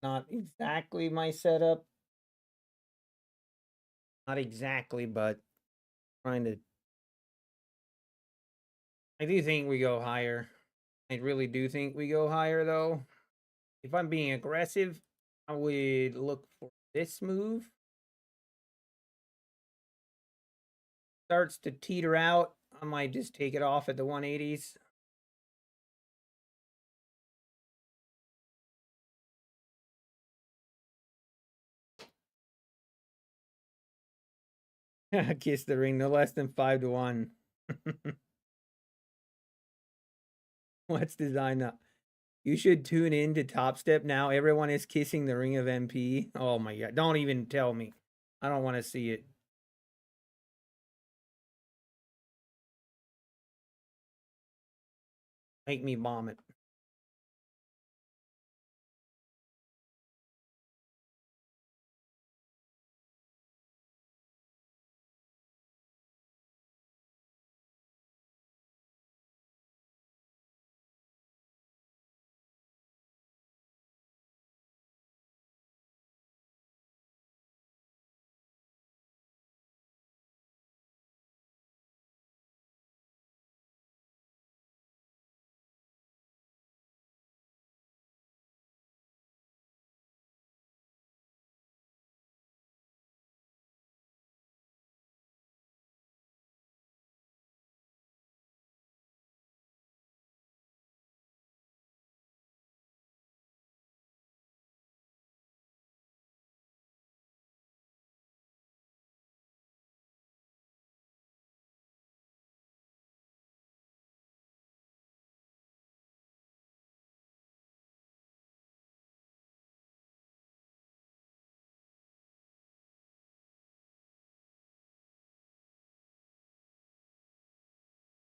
Not exactly my setup. Not exactly, but trying to. I do think we go higher. I really do think we go higher, though. If I'm being aggressive, I would look for this move. Starts to teeter out, I might just take it off at the 180s. Kiss the ring, no less than 5-1. What's design up? You should tune in to Top Step now. Everyone is kissing the ring of MP. Oh my god. Don't even tell me. I don't want to see it. Make me vomit.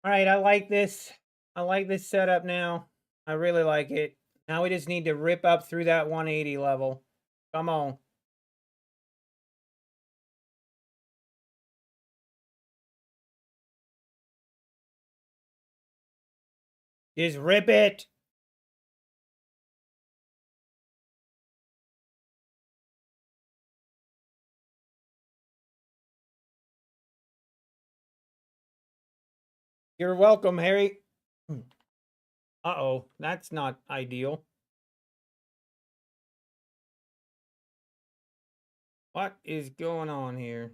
All right, I like this. I like this setup now. I really like it. Now we just need to rip up through that 180 level. Come on. Just rip it. You're welcome, Harry. Uh-oh, that's not ideal. What is going on here?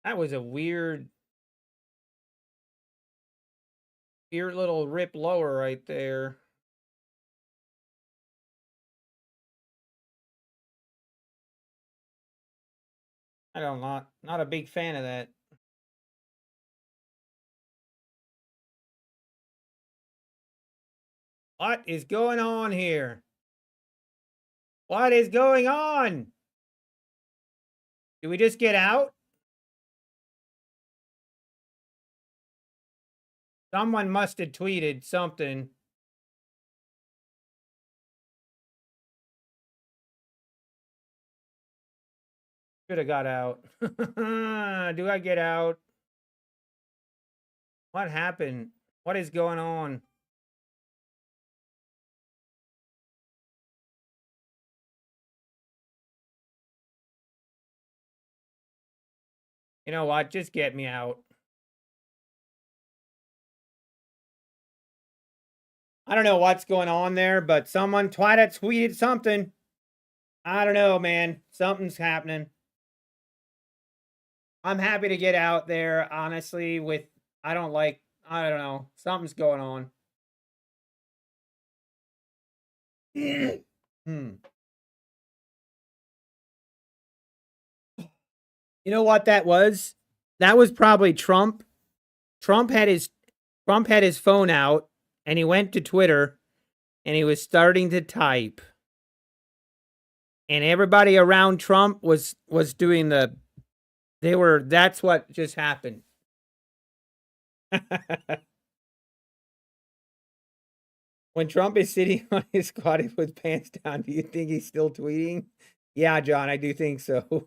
That was a weird little rip lower right there. I don't not a big fan of that. What is going on here? What is going on? Did we just get out? Someone must have tweeted something. Should have got out. Do I get out? What happened? What is going on? You know what? Just get me out. I don't know what's going on there, but someone tweeted something. I don't know, man. Something's happening. I'm happy to get out there, honestly, I don't know. Something's going on. You know what that was? That was probably Trump. Trump had his phone out and he went to Twitter and he was starting to type. And everybody around Trump was doing that's what just happened. When Trump is sitting on his squatty with pants down, do you think he's still tweeting? Yeah, John, I do think so.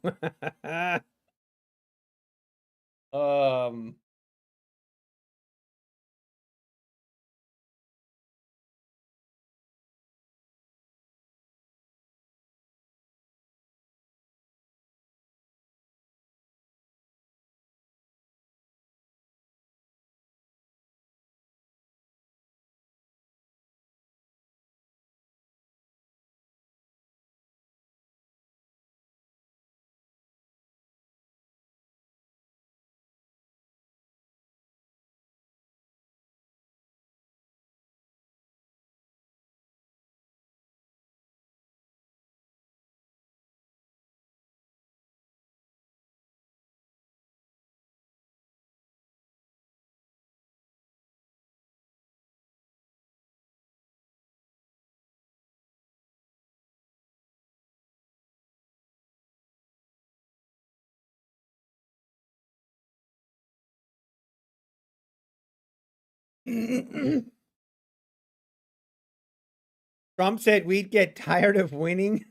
Trump said we'd get tired of winning.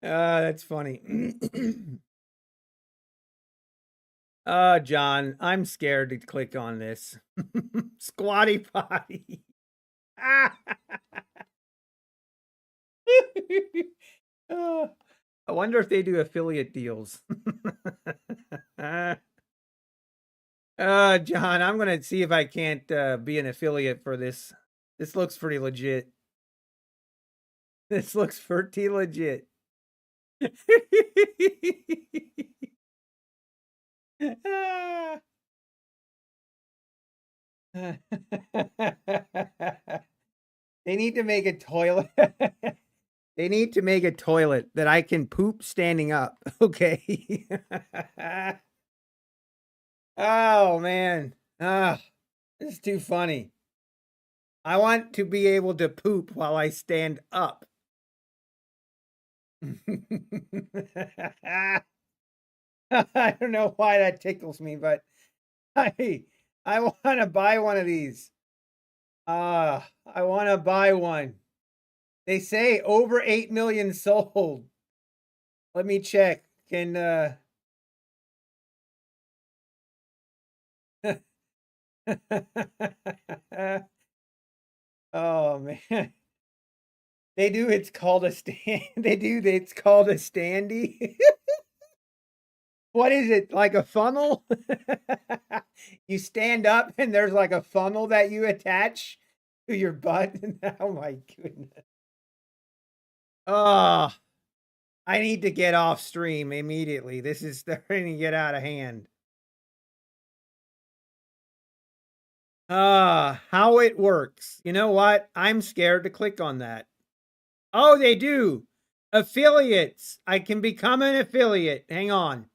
That's funny. John, I'm scared to click on this. Squatty potty. I wonder if they do affiliate deals. John, I'm gonna see if I can't be an affiliate for this. This looks pretty legit. This looks pretty legit. They need to make a toilet. They need to make a toilet that I can poop standing up. Okay. Oh, man. This is too funny. I want to be able to poop while I stand up. I don't know why that tickles me, but I want to buy one of these. I want to buy one. They say over 8 million sold. Let me check. Can oh man. They do, it's called a stand. It's called a standee. What is it? Like a funnel? You stand up and there's like a funnel that you attach to your butt. Oh my goodness. Oh, I need to get off stream immediately. This is starting to get out of hand. How it works. You know what? I'm scared to click on that. Oh, they do. Affiliates. I can become an affiliate. Hang on.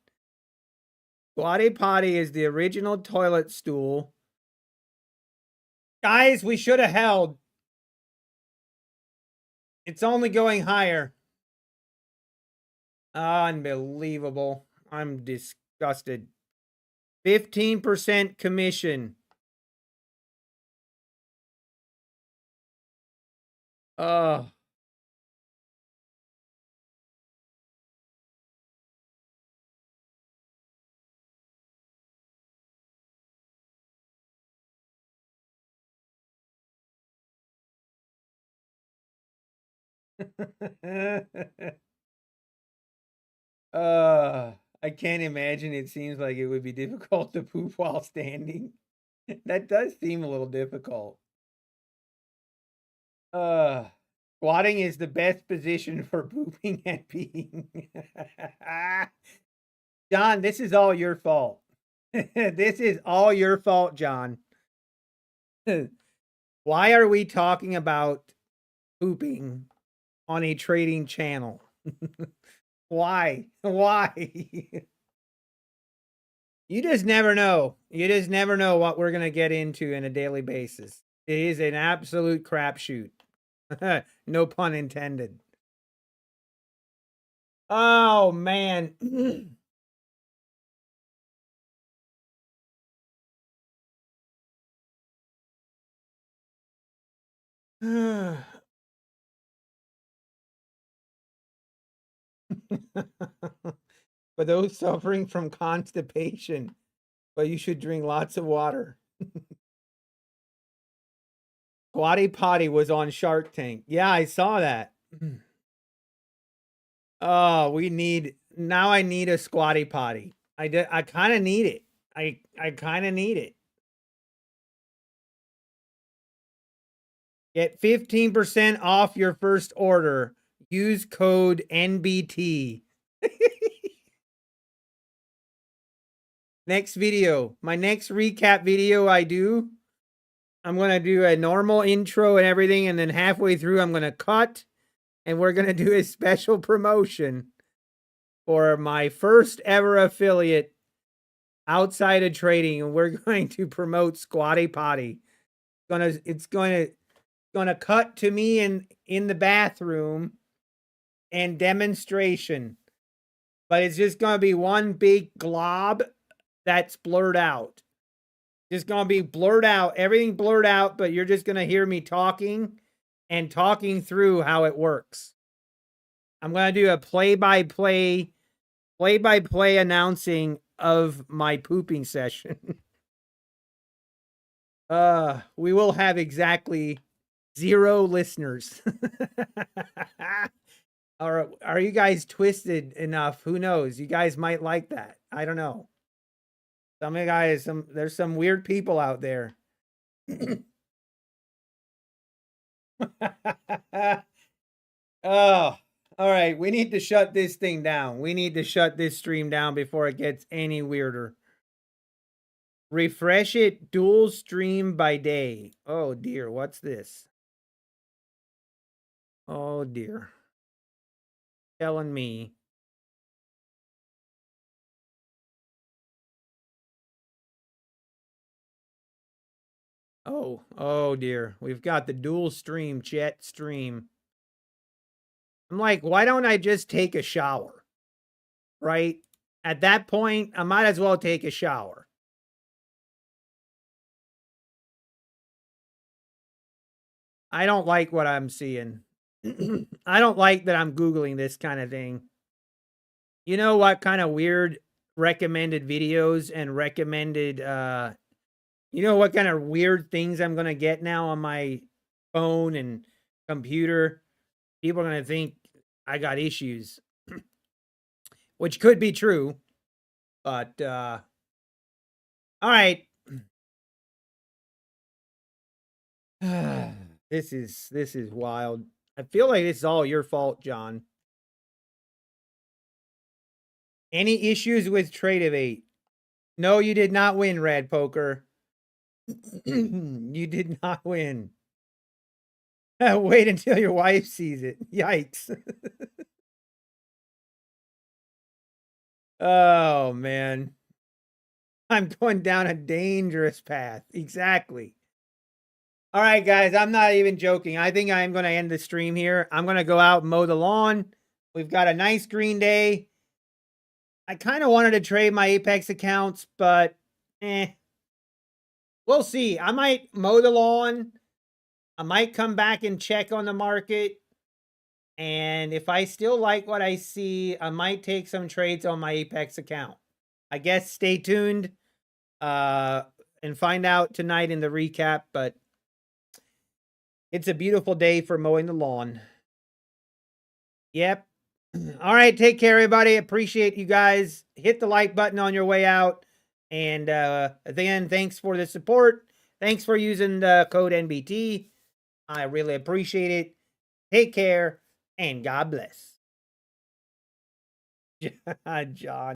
Squatty Potty is the original toilet stool. Guys, we should have held. It's only going higher. Unbelievable. I'm disgusted. 15% commission. Oh. I can't imagine. It seems like it would be difficult to poop while standing. That does seem a little difficult. Squatting is the best position for pooping and peeing. John, this is all your fault. This is all your fault, John. Why are we talking about pooping on a trading channel? Why? Why? You just never know. You just never know what we're going to get into in a daily basis. It is an absolute crapshoot. No pun intended. Oh, man. For those suffering from constipation, but you should drink lots of water. Squatty Potty was on Shark Tank. Yeah, I saw that. Oh, now I need a Squatty Potty. I kind of need it. I kind of need it. Get 15% off your first order. Use code NBT. Next video. My next recap video I do, I'm going to do a normal intro and everything, and then halfway through I'm going to cut, and we're going to do a special promotion for my first ever affiliate outside of trading, and we're going to promote Squatty Potty. It's going to cut to me in the bathroom and demonstration, but it's just going to be one big glob that's blurred out. Just going to be blurred out, everything blurred out, but you're just going to hear me talking and talking through how it works. I'm going to do a play-by-play announcing of my pooping session. We will have exactly 0 listeners. Are you guys twisted enough? Who knows? You guys might like that. I don't know. Some of you guys, there's some weird people out there. Oh, all right. We need to shut this thing down. We need to shut this stream down before it gets any weirder. Refresh it, dual stream by day. Oh dear, what's this? Oh dear. Telling me. Oh dear. We've got the dual stream, chat stream. I'm like, why don't I just take a shower? Right? At that point, I might as well take a shower. I don't like what I'm seeing. I don't like that I'm Googling this kind of thing. You know what kind of weird recommended videos and recommended, you know what kind of weird things I'm going to get now on my phone and computer? People are going to think I got issues, which could be true. But all right. This is wild. I feel like it's all your fault, John. Any issues with Trade of 8? No, you did not win, Red Poker. You did not win. Wait until your wife sees it. Yikes. Oh, man. I'm going down a dangerous path. Exactly. All right, guys, I'm not even joking. I think I'm going to end the stream here. I'm going to go out and mow the lawn. We've got a nice green day. I kind of wanted to trade my Apex accounts, but we'll see. I might mow the lawn. I might come back and check on the market. And if I still like what I see, I might take some trades on my Apex account. I guess stay tuned and find out tonight in the recap. But it's a beautiful day for mowing the lawn. Yep. All right, take care, everybody. Appreciate you guys. Hit the like button on your way out. And then thanks for the support. Thanks for using the code NBT. I really appreciate it. Take care, and God bless. John.